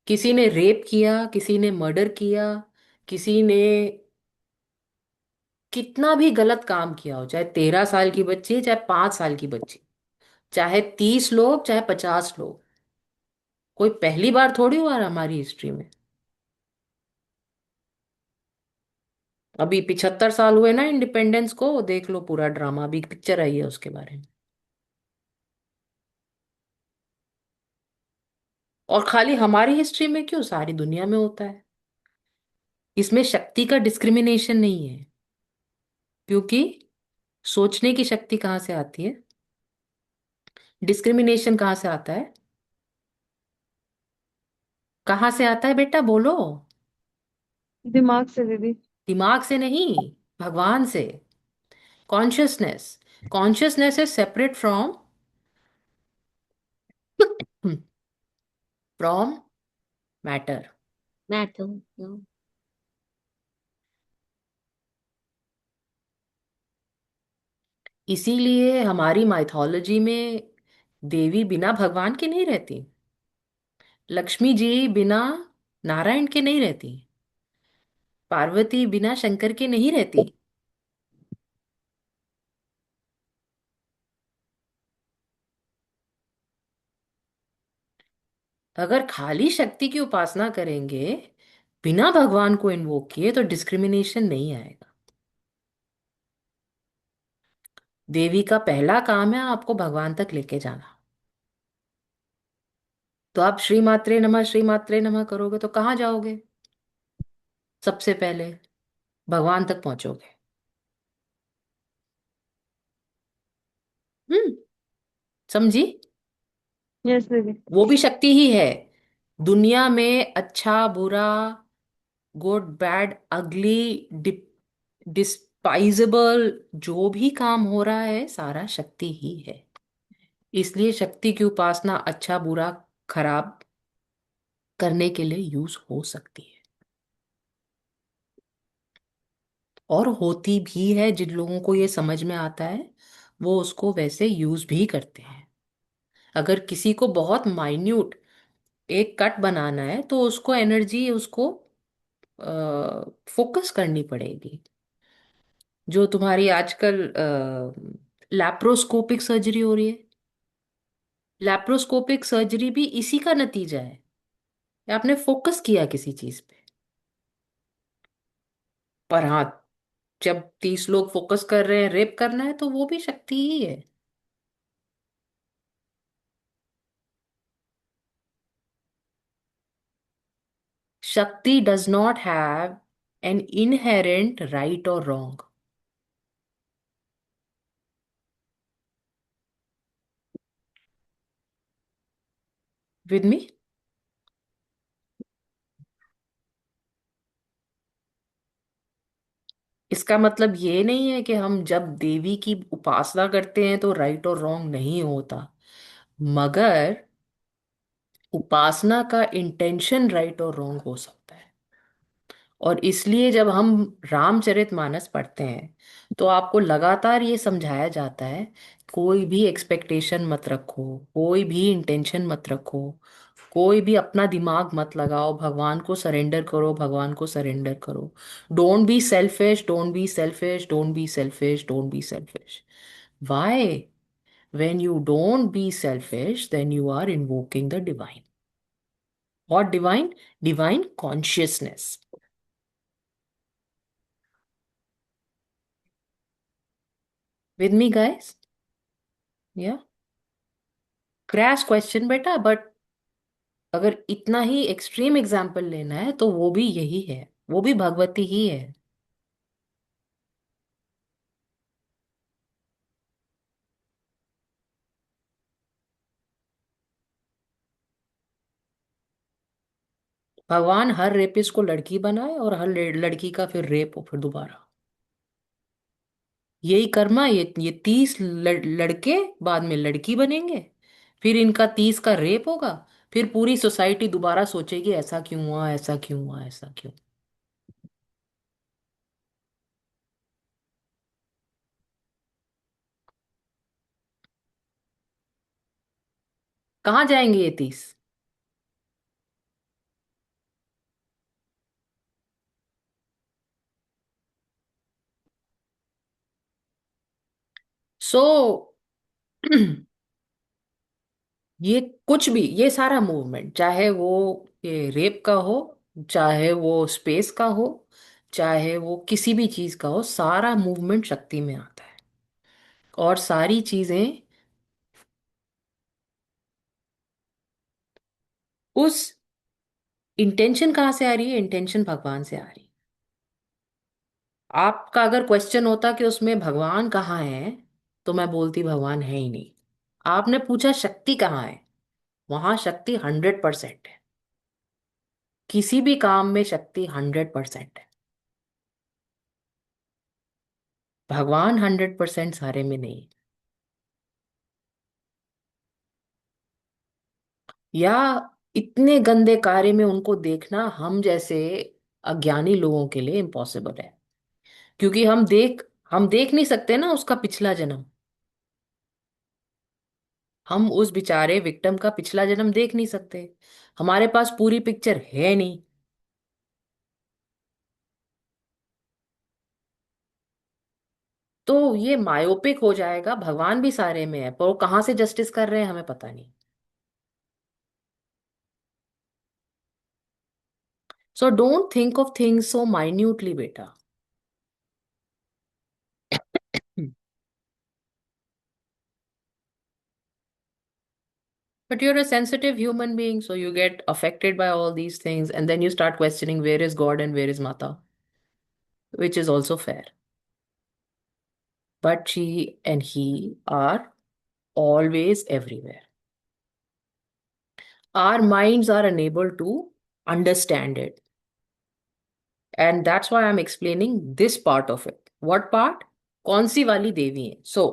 किसी ने रेप किया, किसी ने मर्डर किया, किसी ने कितना भी गलत काम किया हो, चाहे 13 साल की बच्ची है, चाहे 5 साल की बच्ची, चाहे 30 लोग चाहे 50 लोग, कोई पहली बार थोड़ी हुआ है हमारी हिस्ट्री में। अभी 75 साल हुए ना इंडिपेंडेंस को, देख लो पूरा ड्रामा, अभी पिक्चर आई है उसके बारे में। और खाली हमारी हिस्ट्री में क्यों, सारी दुनिया में होता है। इसमें शक्ति का डिस्क्रिमिनेशन नहीं है, क्योंकि सोचने की शक्ति कहाँ से आती है, डिस्क्रिमिनेशन कहाँ से आता है, कहाँ से आता है बेटा बोलो। दिमाग से दीदी। दिमाग से नहीं, भगवान से। Consciousness, consciousness is separate from from matter. Matter. इसीलिए हमारी माइथोलॉजी में देवी बिना भगवान के नहीं रहती, लक्ष्मी जी बिना नारायण के नहीं रहती, पार्वती बिना शंकर के नहीं रहती। अगर खाली शक्ति की उपासना करेंगे बिना भगवान को इन्वोक किए तो डिस्क्रिमिनेशन नहीं आएगा। देवी का पहला काम है आपको भगवान तक लेके जाना। तो आप श्री मात्रे नमः करोगे तो कहाँ जाओगे, सबसे पहले भगवान तक पहुंचोगे। हम्म, समझी। यस दीदी। वो भी शक्ति ही है। दुनिया में अच्छा बुरा, गुड बैड अगली, डिस्पाइजेबल, जो भी काम हो रहा है सारा शक्ति ही है। इसलिए शक्ति की उपासना अच्छा बुरा खराब करने के लिए यूज हो सकती है, और होती भी है। जिन लोगों को ये समझ में आता है वो उसको वैसे यूज भी करते हैं। अगर किसी को बहुत माइन्यूट एक कट बनाना है तो उसको एनर्जी उसको फोकस करनी पड़ेगी। जो तुम्हारी आजकल लैप्रोस्कोपिक सर्जरी हो रही है, लैप्रोस्कोपिक सर्जरी भी इसी का नतीजा है। आपने फोकस किया किसी चीज पे। पर हाँ, जब 30 लोग फोकस कर रहे हैं रेप करना है तो वो भी शक्ति ही है। शक्ति does not have an inherent right और रॉन्ग। With me. इसका मतलब ये नहीं है कि हम जब देवी की उपासना करते हैं तो राइट और रॉन्ग नहीं होता, मगर उपासना का इंटेंशन राइट और रॉन्ग हो सकता है। और इसलिए जब हम रामचरितमानस पढ़ते हैं तो आपको लगातार ये समझाया जाता है, कोई भी एक्सपेक्टेशन मत रखो, कोई भी इंटेंशन मत रखो, कोई भी अपना दिमाग मत लगाओ, भगवान को सरेंडर करो, भगवान को सरेंडर करो। Don't be selfish, don't be selfish, don't be selfish, don't be selfish. Why? When you don't be selfish then you are invoking the divine. What divine? Divine consciousness. With me, guys? Yeah. Crash question बेटा, but अगर इतना ही extreme example लेना है तो वो भी यही है, वो भी भगवती ही है। भगवान हर रेपिस्ट को लड़की बनाए और हर लड़की का फिर रेप हो फिर दोबारा। यही कर्मा, ये 30 लड़के बाद में लड़की बनेंगे, फिर इनका 30 का रेप होगा, फिर पूरी सोसाइटी दोबारा सोचेगी ऐसा क्यों हुआ, ऐसा क्यों हुआ, ऐसा क्यों। कहाँ जाएंगे ये 30? सो ये कुछ भी, ये सारा मूवमेंट, चाहे वो ये रेप का हो, चाहे वो स्पेस का हो, चाहे वो किसी भी चीज का हो, सारा मूवमेंट शक्ति में आता है। और सारी चीजें उस इंटेंशन कहाँ से आ रही है? इंटेंशन भगवान से आ रही है। आपका अगर क्वेश्चन होता कि उसमें भगवान कहाँ है, तो मैं बोलती भगवान है ही नहीं। आपने पूछा शक्ति कहाँ है, वहां शक्ति 100% है। किसी भी काम में शक्ति 100% है। भगवान 100% सारे में नहीं। या इतने गंदे कार्य में उनको देखना हम जैसे अज्ञानी लोगों के लिए इम्पॉसिबल है, क्योंकि हम देख नहीं सकते ना उसका पिछला जन्म। हम उस बेचारे विक्टिम का पिछला जन्म देख नहीं सकते, हमारे पास पूरी पिक्चर है नहीं। तो ये मायोपिक हो जाएगा। भगवान भी सारे में है, पर वो कहाँ से जस्टिस कर रहे हैं हमें पता नहीं। So don't think of things so minutely बेटा। But you're a sensitive human being, so you get affected by all these things, and then you start questioning where is God and where is Mata, which is also fair. But she and he are always everywhere. Our minds are unable to understand it. And that's why I'm explaining this part of it. What part? कौन सी वाली देवी है? So,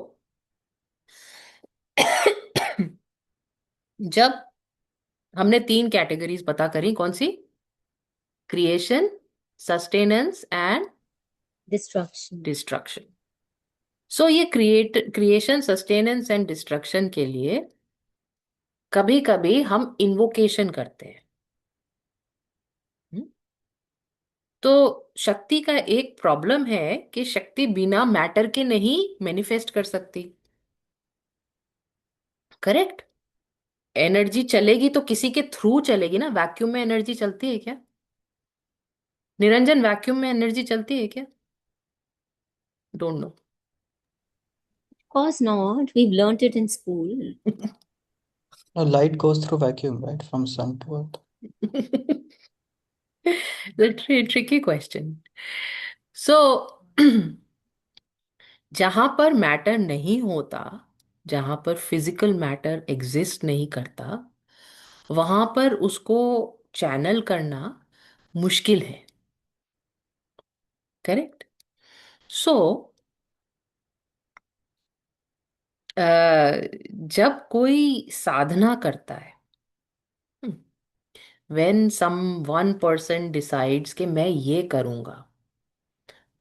जब हमने 3 categories पता करी, कौन सी? Creation, sustenance and destruction. Destruction. So ये क्रिएशन, सस्टेनेंस एंड डिस्ट्रक्शन के लिए कभी कभी हम इन्वोकेशन करते हैं। हम्म? तो शक्ति का एक प्रॉब्लम है कि शक्ति बिना मैटर के नहीं मैनिफेस्ट कर सकती। करेक्ट? एनर्जी चलेगी तो किसी के थ्रू चलेगी ना। वैक्यूम में एनर्जी चलती है क्या? निरंजन, वैक्यूम में एनर्जी चलती है क्या? Don't know. Of course not. We've learnt it in school. No, light goes through vacuum, right? From sun to earth. The tricky question. So, जहां पर मैटर नहीं होता, जहां पर फिजिकल मैटर एग्जिस्ट नहीं करता, वहां पर उसको चैनल करना मुश्किल है। करेक्ट? सो जब कोई साधना करता है, when some one person decides कि मैं ये करूंगा,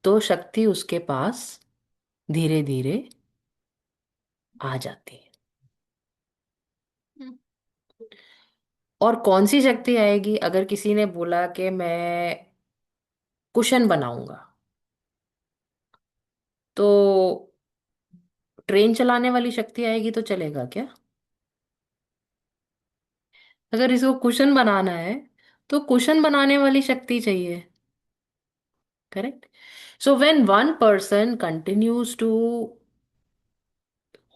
तो शक्ति उसके पास धीरे धीरे आ जाती है। और कौन सी शक्ति आएगी? अगर किसी ने बोला कि मैं कुशन बनाऊंगा, तो ट्रेन चलाने वाली शक्ति आएगी तो चलेगा क्या? अगर इसको कुशन बनाना है तो कुशन बनाने वाली शक्ति चाहिए। Correct? So when one person continues to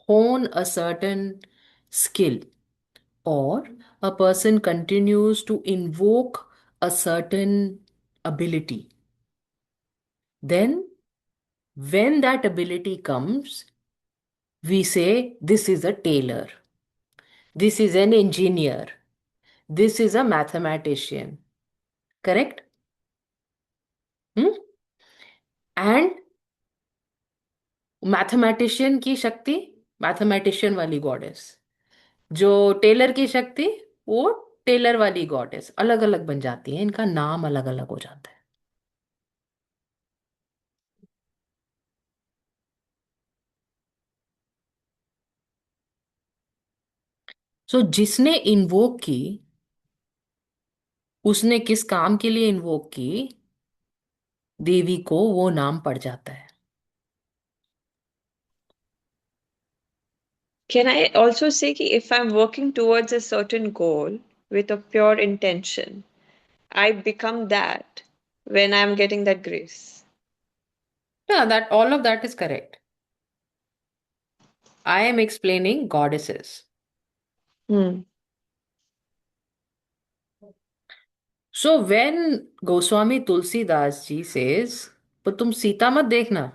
hone a certain skill, or a person continues to invoke a certain ability, then when that ability comes, we say this is a tailor, this is an engineer, this is a mathematician. Correct? Hmm? And mathematician की शक्ति, mathematician वाली goddess. जो Taylor की शक्ति, वो Taylor वाली goddess. अलग अलग बन जाती है, इनका नाम अलग अलग हो जाता है। सो जिसने इन्वोक की, उसने किस काम के लिए इन्वोक की, देवी को वो नाम पड़ जाता है। Can I also say कि if I'm working towards a certain goal with a pure intention, I become that when I'm getting that grace. Yeah, that all of that is correct. I am explaining goddesses. Hmm. So when Goswami Tulsidas ji says, पर तुम सीता मत देखना,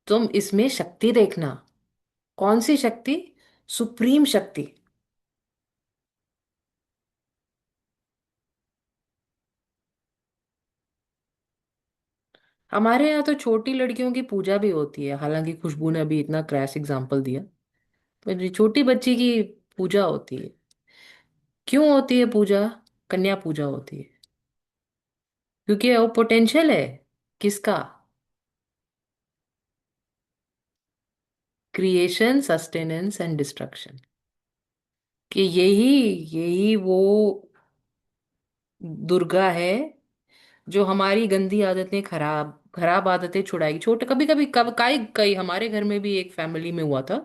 तुम इसमें शक्ति देखना। कौन सी शक्ति? सुप्रीम शक्ति। हमारे यहाँ तो छोटी लड़कियों की पूजा भी होती है, हालांकि खुशबू ने अभी इतना क्रैश एग्जांपल दिया, पर ये छोटी बच्ची की पूजा होती है। क्यों होती है पूजा? कन्या पूजा होती है क्योंकि वो पोटेंशियल है। किसका? Creation, sustenance and destruction. कि यही यही वो दुर्गा है जो हमारी गंदी आदतें, खराब खराब आदतें छुड़ाएगी। छोटे कभी कभी कब कई कई हमारे घर में भी एक फैमिली में हुआ था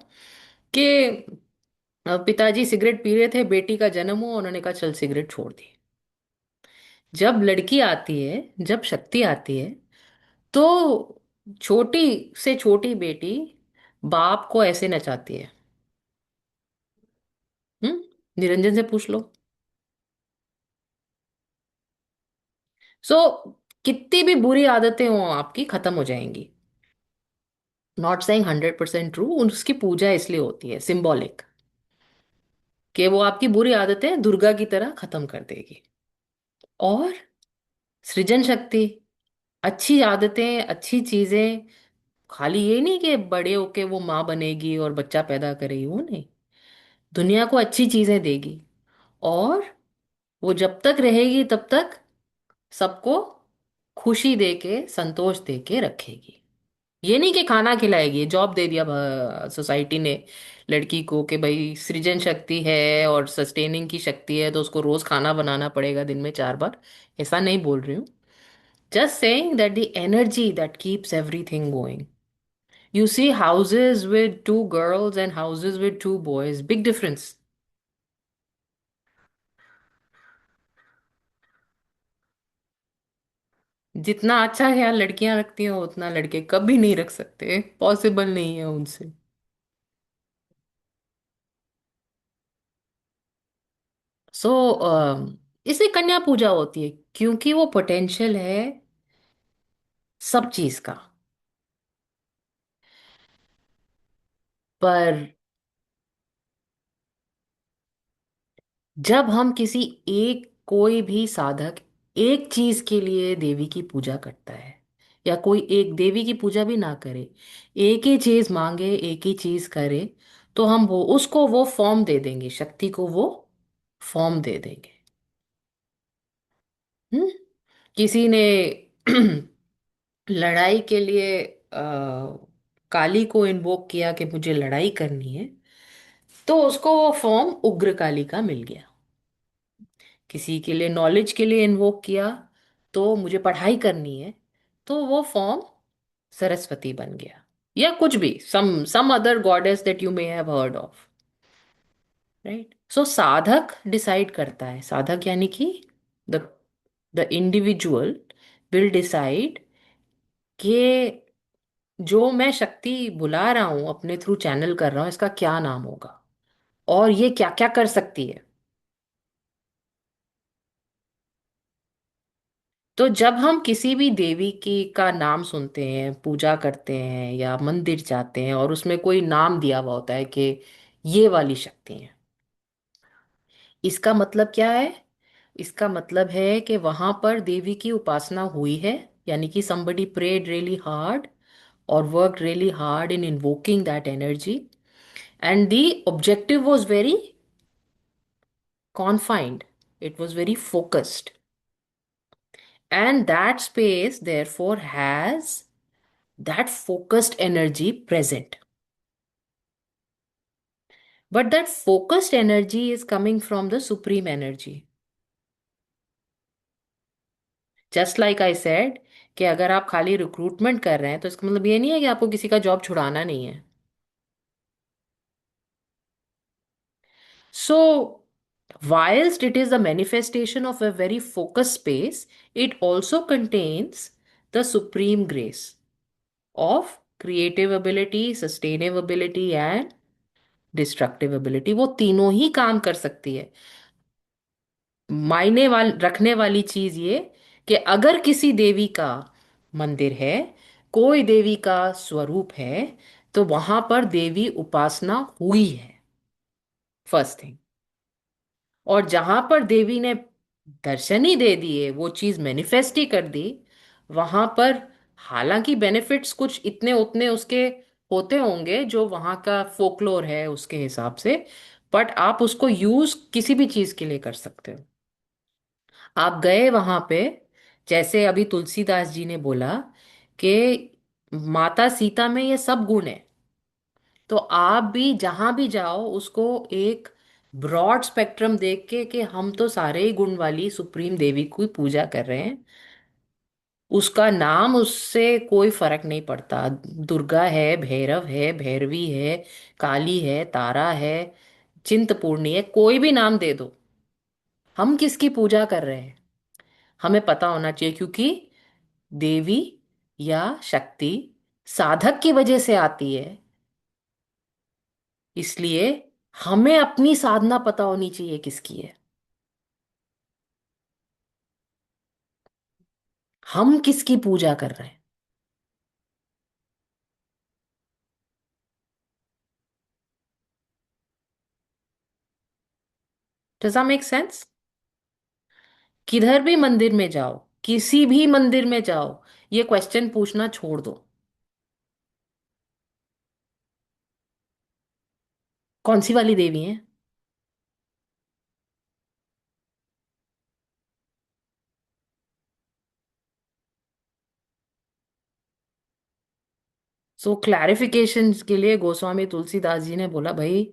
कि पिताजी सिगरेट पी रहे थे, बेटी का जन्म हुआ, उन्होंने कहा चल सिगरेट छोड़ दी। जब लड़की आती है, जब शक्ति आती है, तो छोटी से छोटी बेटी बाप को ऐसे नचाती है। हम्म, निरंजन से पूछ लो। सो कितनी भी बुरी आदतें हो आपकी, खत्म हो जाएंगी। नॉट सेइंग 100% ट्रू, उसकी पूजा इसलिए होती है सिंबॉलिक, कि वो आपकी बुरी आदतें दुर्गा की तरह खत्म कर देगी। और सृजन शक्ति, अच्छी आदतें, अच्छी चीजें, खाली ये नहीं कि बड़े होके वो माँ बनेगी और बच्चा पैदा करेगी, वो नहीं। दुनिया को अच्छी चीजें देगी, और वो जब तक रहेगी तब तक सबको खुशी देके, संतोष देके रखेगी। ये नहीं कि खाना खिलाएगी, जॉब दे दिया सोसाइटी ने लड़की को कि भाई सृजन शक्ति है और सस्टेनिंग की शक्ति है तो उसको रोज खाना बनाना पड़ेगा दिन में 4 बार। ऐसा नहीं बोल रही हूँ। Just saying that the energy that keeps everything going. You see houses with 2 girls and houses with 2 boys. Big difference. जितना अच्छा ख्याल लड़कियां रखती हैं उतना लड़के कभी नहीं रख सकते, पॉसिबल नहीं है उनसे। सो इसे कन्या पूजा होती है क्योंकि वो पोटेंशियल है सब चीज का। पर जब हम किसी एक कोई भी साधक एक चीज के लिए देवी की पूजा करता है, या कोई एक देवी की पूजा भी ना करे, एक ही चीज मांगे, एक ही चीज करे, तो हम वो उसको वो फॉर्म दे देंगे, शक्ति को वो फॉर्म दे देंगे। हम्म। किसी ने लड़ाई के लिए काली को इन्वोक किया कि मुझे लड़ाई करनी है, तो उसको वो फॉर्म उग्र काली का मिल गया। किसी के लिए नॉलेज के लिए इन्वोक किया तो मुझे पढ़ाई करनी है, तो वो फॉर्म सरस्वती बन गया। या कुछ भी, some other goddess that you may have heard of. Right? So साधक डिसाइड करता है, साधक यानी कि the the individual will decide कि जो मैं शक्ति बुला रहा हूं, अपने थ्रू चैनल कर रहा हूं, इसका क्या नाम होगा और ये क्या क्या कर सकती है। तो जब हम किसी भी देवी की का नाम सुनते हैं, पूजा करते हैं या मंदिर जाते हैं और उसमें कोई नाम दिया हुआ होता है कि ये वाली शक्ति है, इसका मतलब क्या है? इसका मतलब है कि वहां पर देवी की उपासना हुई है, यानी कि somebody prayed really hard or worked really hard in invoking that energy, and the objective was very confined, it was very focused, and that space therefore has that focused energy present. But that focused energy is coming from the supreme energy. Just like I said कि अगर आप खाली recruitment कर रहे हैं तो इसका मतलब ये नहीं है कि आपको किसी का जॉब छुड़ाना नहीं है। So, whilst it is a manifestation of a very focused space, it also contains the supreme grace of creative ability, sustainability and destructive ability. वो तीनों ही काम कर सकती है। रखने वाली चीज ये कि अगर किसी देवी का मंदिर है, कोई देवी का स्वरूप है, तो वहां पर देवी उपासना हुई है, फर्स्ट थिंग। और जहां पर देवी ने दर्शन ही दे दिए, वो चीज मैनिफेस्ट ही कर दी, वहां पर हालांकि बेनिफिट्स कुछ इतने उतने उसके होते होंगे जो वहां का फोकलोर है उसके हिसाब से, बट आप उसको यूज किसी भी चीज के लिए कर सकते हो। आप गए वहां पे, जैसे अभी तुलसीदास जी ने बोला कि माता सीता में ये सब गुण है, तो आप भी जहां भी जाओ उसको एक ब्रॉड स्पेक्ट्रम देख के कि हम तो सारे ही गुण वाली सुप्रीम देवी की पूजा कर रहे हैं, उसका नाम उससे कोई फर्क नहीं पड़ता। दुर्गा है, भैरव है, भैरवी है, काली है, तारा है, चिंतपूर्णी है, कोई भी नाम दे दो, हम किसकी पूजा कर रहे हैं हमें पता होना चाहिए, क्योंकि देवी या शक्ति साधक की वजह से आती है। इसलिए हमें अपनी साधना पता होनी चाहिए किसकी है, हम किसकी पूजा कर रहे हैं। Does that make sense? किधर भी मंदिर में जाओ, किसी भी मंदिर में जाओ, ये क्वेश्चन पूछना छोड़ दो, कौन सी वाली देवी है। सो क्लैरिफिकेशन के लिए गोस्वामी तुलसीदास जी ने बोला, भाई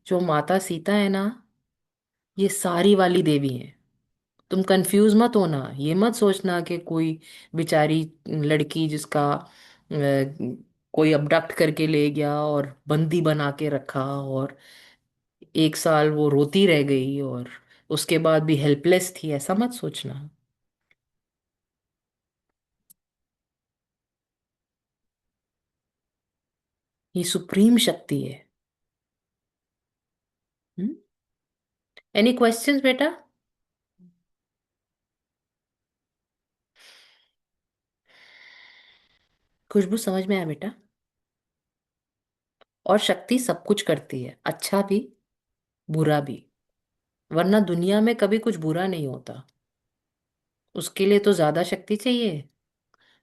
जो माता सीता है ना, ये सारी वाली देवी है। तुम कंफ्यूज मत होना, ये मत सोचना कि कोई बेचारी लड़की जिसका कोई अबडक्ट करके ले गया और बंदी बना के रखा, और 1 साल वो रोती रह गई और उसके बाद भी हेल्पलेस थी, ऐसा मत सोचना। ये सुप्रीम शक्ति है। एनी क्वेश्चंस बेटा? खुशबू समझ में आया बेटा? और शक्ति सब कुछ करती है, अच्छा भी बुरा भी, वरना दुनिया में कभी कुछ बुरा नहीं होता। उसके लिए तो ज्यादा शक्ति चाहिए,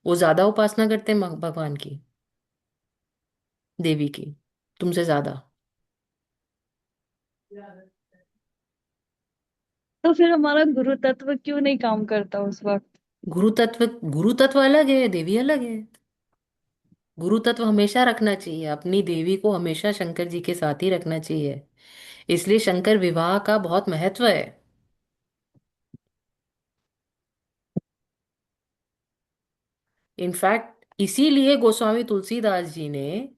वो ज्यादा उपासना करते हैं भगवान की, देवी की, तुमसे ज्यादा। तो फिर हमारा गुरु तत्व क्यों नहीं काम करता उस वक्त? गुरु तत्व अलग है, देवी अलग है। गुरु तत्व हमेशा रखना चाहिए, अपनी देवी को हमेशा शंकर जी के साथ ही रखना चाहिए। इसलिए शंकर विवाह का बहुत महत्व है। इनफैक्ट इसीलिए गोस्वामी तुलसीदास जी ने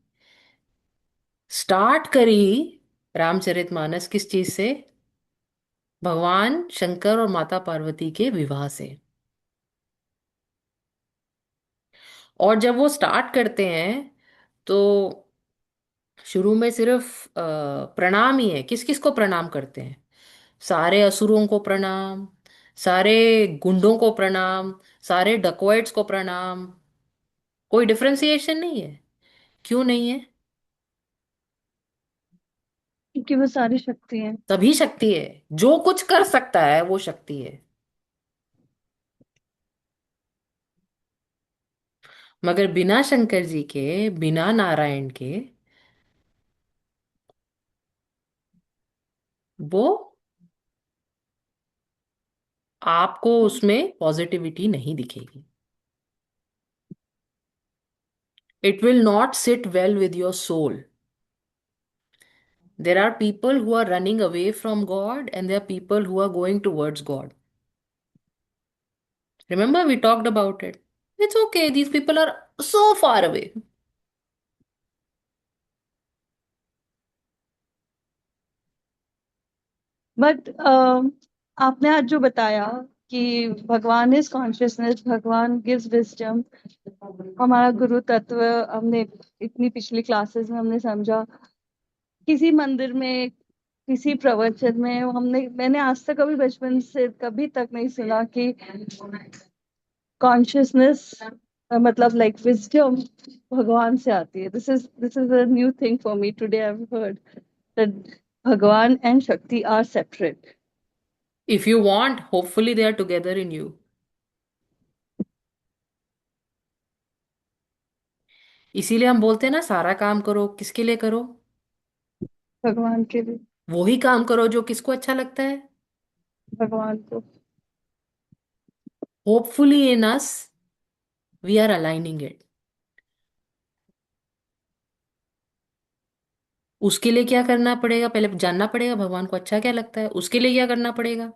स्टार्ट करी रामचरितमानस किस चीज से? भगवान शंकर और माता पार्वती के विवाह से। और जब वो स्टार्ट करते हैं तो शुरू में सिर्फ प्रणाम ही है। किस किस को प्रणाम करते हैं? सारे असुरों को प्रणाम, सारे गुंडों को प्रणाम, सारे डकॉइट्स को प्रणाम। कोई डिफरेंशिएशन नहीं है। क्यों नहीं है? क्योंकि वो सारी शक्ति है। तभी शक्ति है, जो कुछ कर सकता है वो शक्ति है। मगर बिना शंकर जी के, बिना नारायण के, वो आपको उसमें पॉजिटिविटी नहीं दिखेगी। It will not sit well with your soul. There are people who are running away from God and there are people who are going towards God. Remember, we talked about it. It's okay, these people are so far away. But आपने आज जो बताया कि भगवान is consciousness, भगवान gives wisdom, हमारा गुरु तत्व, हमने इतनी पिछली क्लासेस में हमने समझा, किसी मंदिर में, किसी प्रवचन में मैंने आज तक कभी बचपन से कभी तक नहीं सुना कि कॉन्शियसनेस मतलब लाइक विजडम भगवान से आती है. This is a new thing for me today. I have heard that भगवान एंड शक्ति are separate. If you want, hopefully they are together in you. इसीलिए हम बोलते हैं ना, सारा काम करो किसके लिए करो? भगवान के लिए, वही काम करो जो किसको अच्छा लगता है. भगवान को. Hopefully in us, we are aligning it. उसके लिए क्या करना पड़ेगा? पहले जानना पड़ेगा भगवान को अच्छा क्या लगता है. उसके लिए क्या करना पड़ेगा?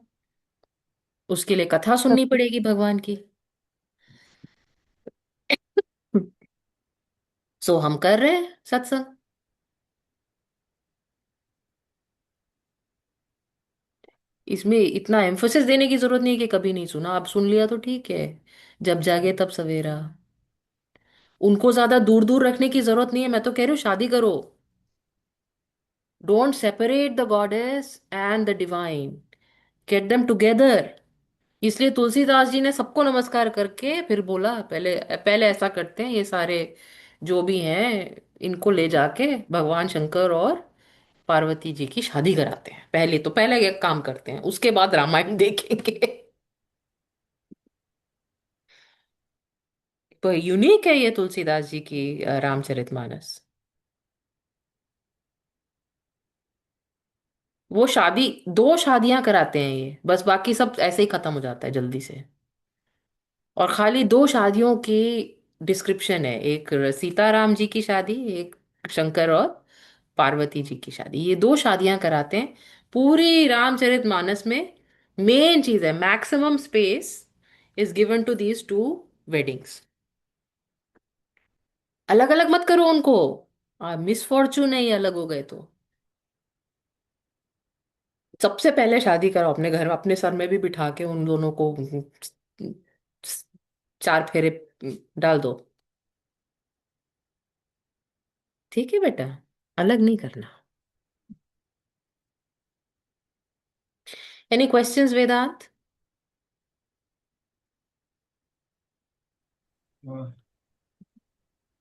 उसके लिए कथा सुननी पड़ेगी भगवान की. सो हम कर रहे हैं सत्संग. इसमें इतना एम्फोसिस देने की जरूरत नहीं है कि कभी नहीं सुना, अब सुन लिया तो ठीक है. जब जागे तब सवेरा. उनको ज्यादा दूर दूर रखने की जरूरत नहीं है. मैं तो कह रही हूँ शादी करो. Don't separate the goddess and the divine. Get them together. इसलिए तुलसीदास जी ने सबको नमस्कार करके फिर बोला, पहले पहले ऐसा करते हैं, ये सारे जो भी हैं इनको ले जाके भगवान शंकर और पार्वती जी की शादी कराते हैं. पहले तो पहले एक काम करते हैं, उसके बाद रामायण देखेंगे. तो यूनिक है ये तुलसीदास जी की रामचरितमानस. वो शादी, दो शादियां कराते हैं ये बस, बाकी सब ऐसे ही खत्म हो जाता है जल्दी से. और खाली दो शादियों की डिस्क्रिप्शन है, एक सीताराम जी की शादी, एक शंकर और पार्वती जी की शादी. ये दो शादियां कराते हैं पूरी रामचरितमानस में. मेन चीज है maximum space is given to these two weddings. अलग अलग मत करो उनको. मिस फॉर्चून है ये अलग हो गए तो. सबसे पहले शादी करो अपने घर में, अपने सर में भी बिठा के उन दोनों को चार फेरे डाल दो. ठीक है बेटा, अलग नहीं करना. एनी क्वेश्चंस वेदांत?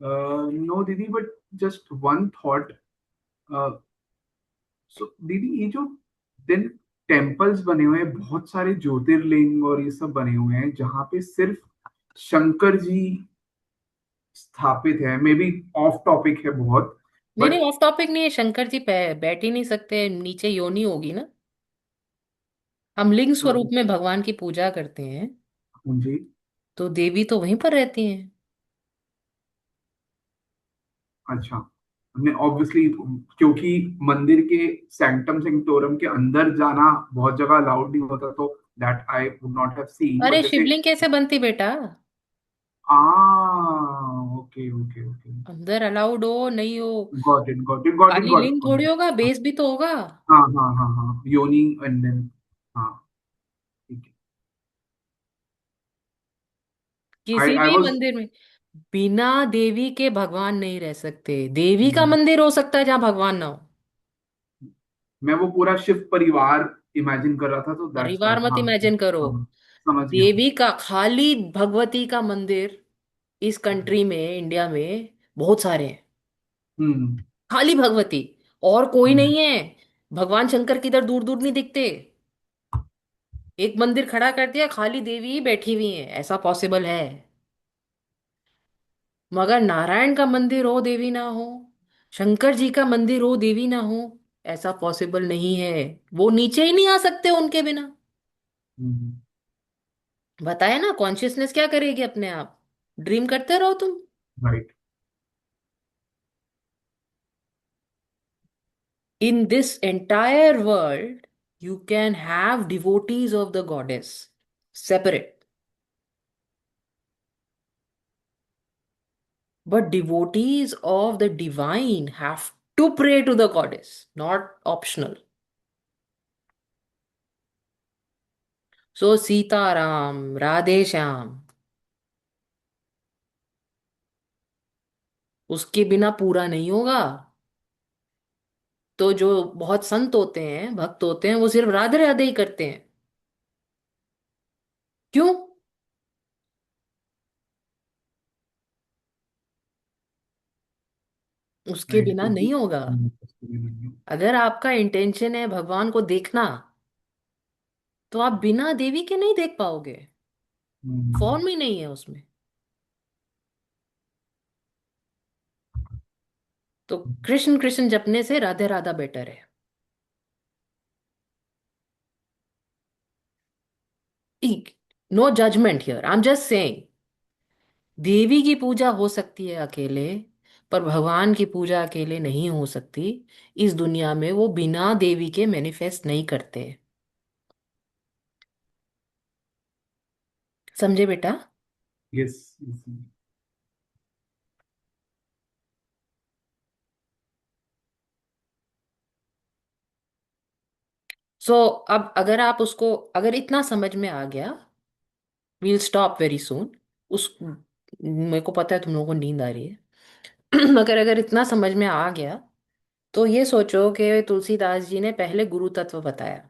नो दीदी, बट जस्ट वन थॉट. सो दीदी, ये जो दिन टेम्पल्स बने हुए हैं, बहुत सारे ज्योतिर्लिंग और ये सब बने हुए हैं जहाँ पे सिर्फ शंकर जी स्थापित है. मे बी ऑफ टॉपिक है बहुत, नहीं नहीं, बट ऑफ टॉपिक नहीं है. शंकर जी बैठ ही नहीं सकते, नीचे योनि होगी ना. हम लिंग स्वरूप में भगवान की पूजा करते हैं, जी. तो देवी तो वहीं पर रहती हैं. अच्छा. हमने ऑब्वियसली, क्योंकि मंदिर के सैंक्टम सेंक्टोरम के अंदर जाना बहुत जगह अलाउड नहीं होता, तो that I would not have seen. But अरे जैसे, शिवलिंग कैसे बनती बेटा? आ ओके ओके ओके, अंदर अलाउड हो नहीं हो, got it got it got it खाली गॉट लिंग थोड़ी होगा, इट. बेस भी तो होगा. हाँ हाँ हाँ हाँ, योनी एंड देन. हाँ, ठीक है. किसी आई भी वाज, मंदिर में बिना देवी के भगवान नहीं रह सकते. देवी का मैं मंदिर हो सकता है जहां भगवान ना हो. वो पूरा शिव परिवार इमेजिन कर रहा था, तो दैट्स व्हाई. परिवार मत हाँ इमेजिन करो. हाँ, समझ गया. देवी का, खाली भगवती का मंदिर इस कंट्री में, इंडिया में बहुत सारे हैं. हम्म खाली भगवती, और कोई हम्म नहीं है. भगवान शंकर किधर दूर दूर नहीं दिखते. एक मंदिर खड़ा कर दिया, खाली देवी ही बैठी हुई है, ऐसा पॉसिबल है. मगर नारायण का मंदिर हो देवी ना हो, शंकर जी का मंदिर हो देवी ना हो, ऐसा पॉसिबल नहीं है. वो नीचे ही नहीं आ सकते उनके बिना. बताया ना, कॉन्शियसनेस क्या करेगी अपने आप? ड्रीम करते रहो तुम. Right. In this entire world, you can have devotees of the goddess separate. But devotees of the divine have to pray to the goddess, not optional. सो सीताराम, राधे श्याम, उसके बिना पूरा नहीं होगा। तो जो बहुत संत होते हैं, भक्त होते हैं, वो सिर्फ राधे राधे ही करते हैं। क्यों? उसके राइट, बिना क्योंकि नहीं होगा। नहीं। अगर आपका इंटेंशन है भगवान को देखना, तो आप बिना देवी के नहीं देख पाओगे। फॉर्म ही नहीं है उसमें। तो कृष्ण कृष्ण जपने से राधे राधा बेटर है। No judgment here, I am just saying. देवी की पूजा हो सकती है अकेले, पर भगवान की पूजा अकेले नहीं हो सकती। इस दुनिया में वो बिना देवी के मैनिफेस्ट नहीं करते। समझे बेटा? यस। सो अब अगर आप उसको, अगर इतना समझ में आ गया, वील स्टॉप वेरी सून। उस मेरे को पता है तुम लोगों को नींद आ रही है। मगर अगर इतना समझ में आ गया, तो ये सोचो कि तुलसीदास जी ने पहले गुरु तत्व बताया,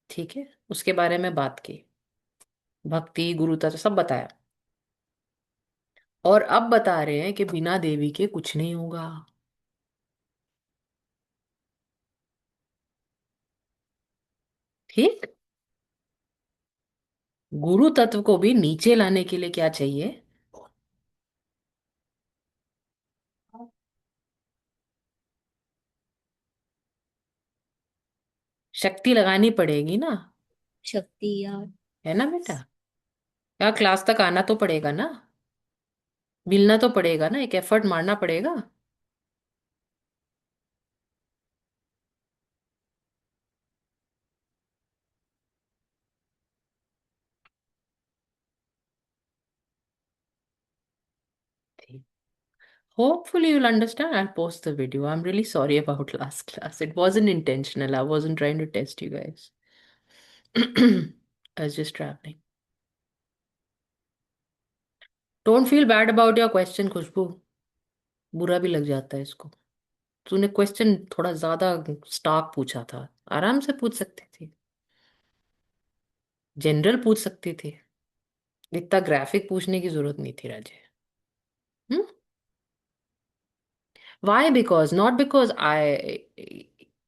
ठीक है, उसके बारे में बात की, भक्ति गुरु तत्व सब बताया, और अब बता रहे हैं कि बिना देवी के कुछ नहीं होगा। ठीक। गुरु तत्व को भी नीचे लाने के लिए क्या चाहिए? शक्ति लगानी पड़ेगी ना। शक्ति यार। है ना बेटा? यार क्लास तक आना तो पड़ेगा ना, मिलना तो पड़ेगा ना, एक एफर्ट मारना पड़ेगा। Hopefully you'll understand. I'll post the video. I'm really sorry about last class. It wasn't intentional. I wasn't trying to test you guys. I was just traveling. Don't feel bad about your question, खुशबू। बुरा भी लग जाता है इसको। तूने question थोड़ा ज्यादा Stark पूछा था। आराम से पूछ सकते थे, जनरल पूछ सकते थे। इतना ग्राफिक पूछने की जरूरत नहीं थी राजे। हम्म। Why? Because not because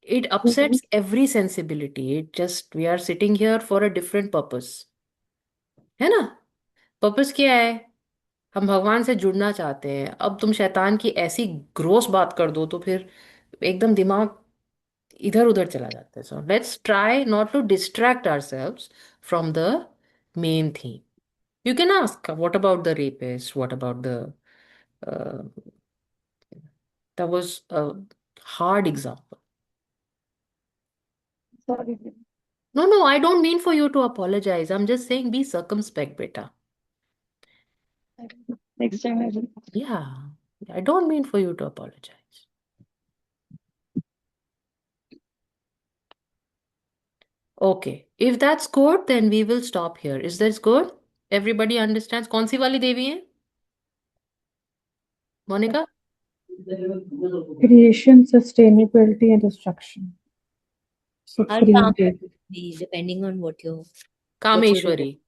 it upsets every sensibility. It just, we are sitting here for a different purpose. है ना? पर्पस क्या है? हम भगवान से जुड़ना चाहते हैं। अब तुम शैतान की ऐसी ग्रोस बात कर दो तो फिर एकदम दिमाग इधर उधर चला जाता है। So let's try not to distract ourselves from the main theme. You can ask, what about the rapist? What about the, that was a hard example. Sorry. No, no, I don't mean for you to apologize. I'm just saying be circumspect, beta. Next time I will. Yeah, I don't mean for you to apologize. Okay, if that's good, then we will stop here. Is that good? Everybody understands? कौन सी वाली देवी है? Monica? Creation, sustainability, and destruction. Our Supreme काम deity. be depending on what you're Kameshwari.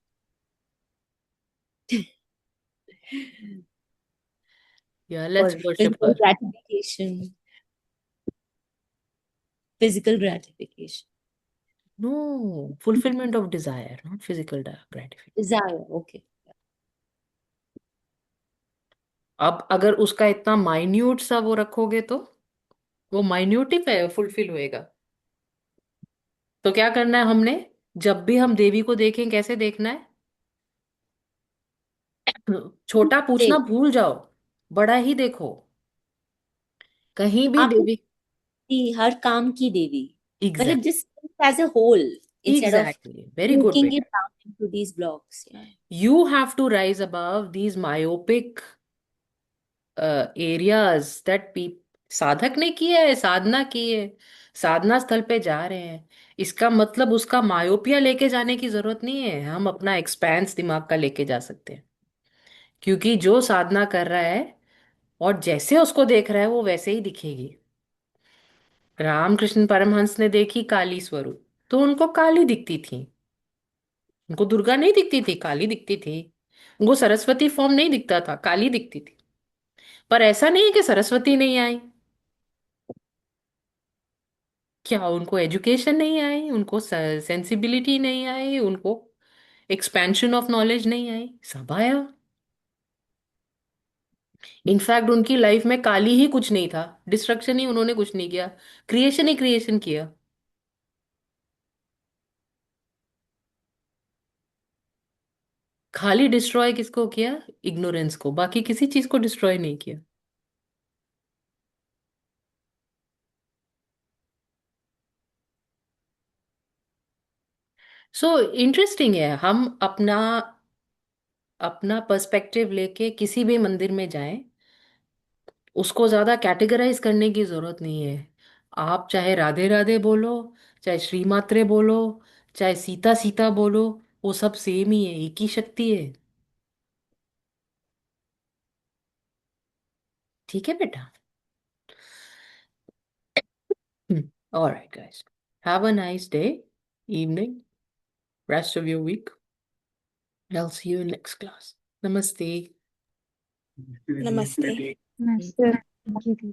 Yeah, for let's worship physical her. gratification. Physical gratification. No, fulfillment of desire, not physical gratification. Desire. Okay. अब अगर उसका इतना minute सा वो रखोगे तो वो माइन्यूट ही फुलफिल होएगा। तो क्या करना है हमने? जब भी हम देवी को देखें कैसे देखना है? छोटा पूछना Say, भूल जाओ, बड़ा ही देखो। कहीं भी आपने देवी। की हर काम की देवी. मतलब exact just as a whole instead of exactly, very good breaking बेटा. it down into these blocks. Yeah. You have to rise above these myopic areas that people, साधक ने किया है, साधना की है, साधना स्थल पे जा रहे हैं। इसका मतलब उसका मायोपिया लेके जाने की जरूरत नहीं है, हम अपना एक्सपेंस दिमाग का लेके जा सकते हैं। क्योंकि जो साधना कर रहा है और जैसे उसको देख रहा है वो वैसे ही दिखेगी। रामकृष्ण परमहंस ने देखी काली स्वरूप, तो उनको काली दिखती थी, उनको दुर्गा नहीं दिखती थी, काली दिखती थी। उनको सरस्वती फॉर्म नहीं दिखता था, काली दिखती थी। पर ऐसा नहीं है कि सरस्वती नहीं आई। क्या उनको एजुकेशन नहीं आई, उनको सेंसिबिलिटी नहीं आई, उनको एक्सपेंशन ऑफ नॉलेज नहीं आई? सब आया। इनफैक्ट उनकी लाइफ में काली ही कुछ नहीं था, डिस्ट्रक्शन ही उन्होंने कुछ नहीं किया, क्रिएशन ही क्रिएशन किया। खाली डिस्ट्रॉय किसको किया? इग्नोरेंस को, बाकी किसी चीज को डिस्ट्रॉय नहीं किया। सो इंटरेस्टिंग है, हम अपना अपना पर्सपेक्टिव लेके किसी भी मंदिर में जाएं, उसको ज्यादा कैटेगराइज करने की जरूरत नहीं है। आप चाहे राधे राधे बोलो, चाहे श्री मात्रे बोलो, चाहे सीता सीता बोलो, वो सब सेम ही है, एक ही शक्ति है। ठीक है बेटा? Alright guys, have a nice day, evening, rest of your week. I'll see you in next class. Namaste. Namaste. Namaste. Namaste. Thank you.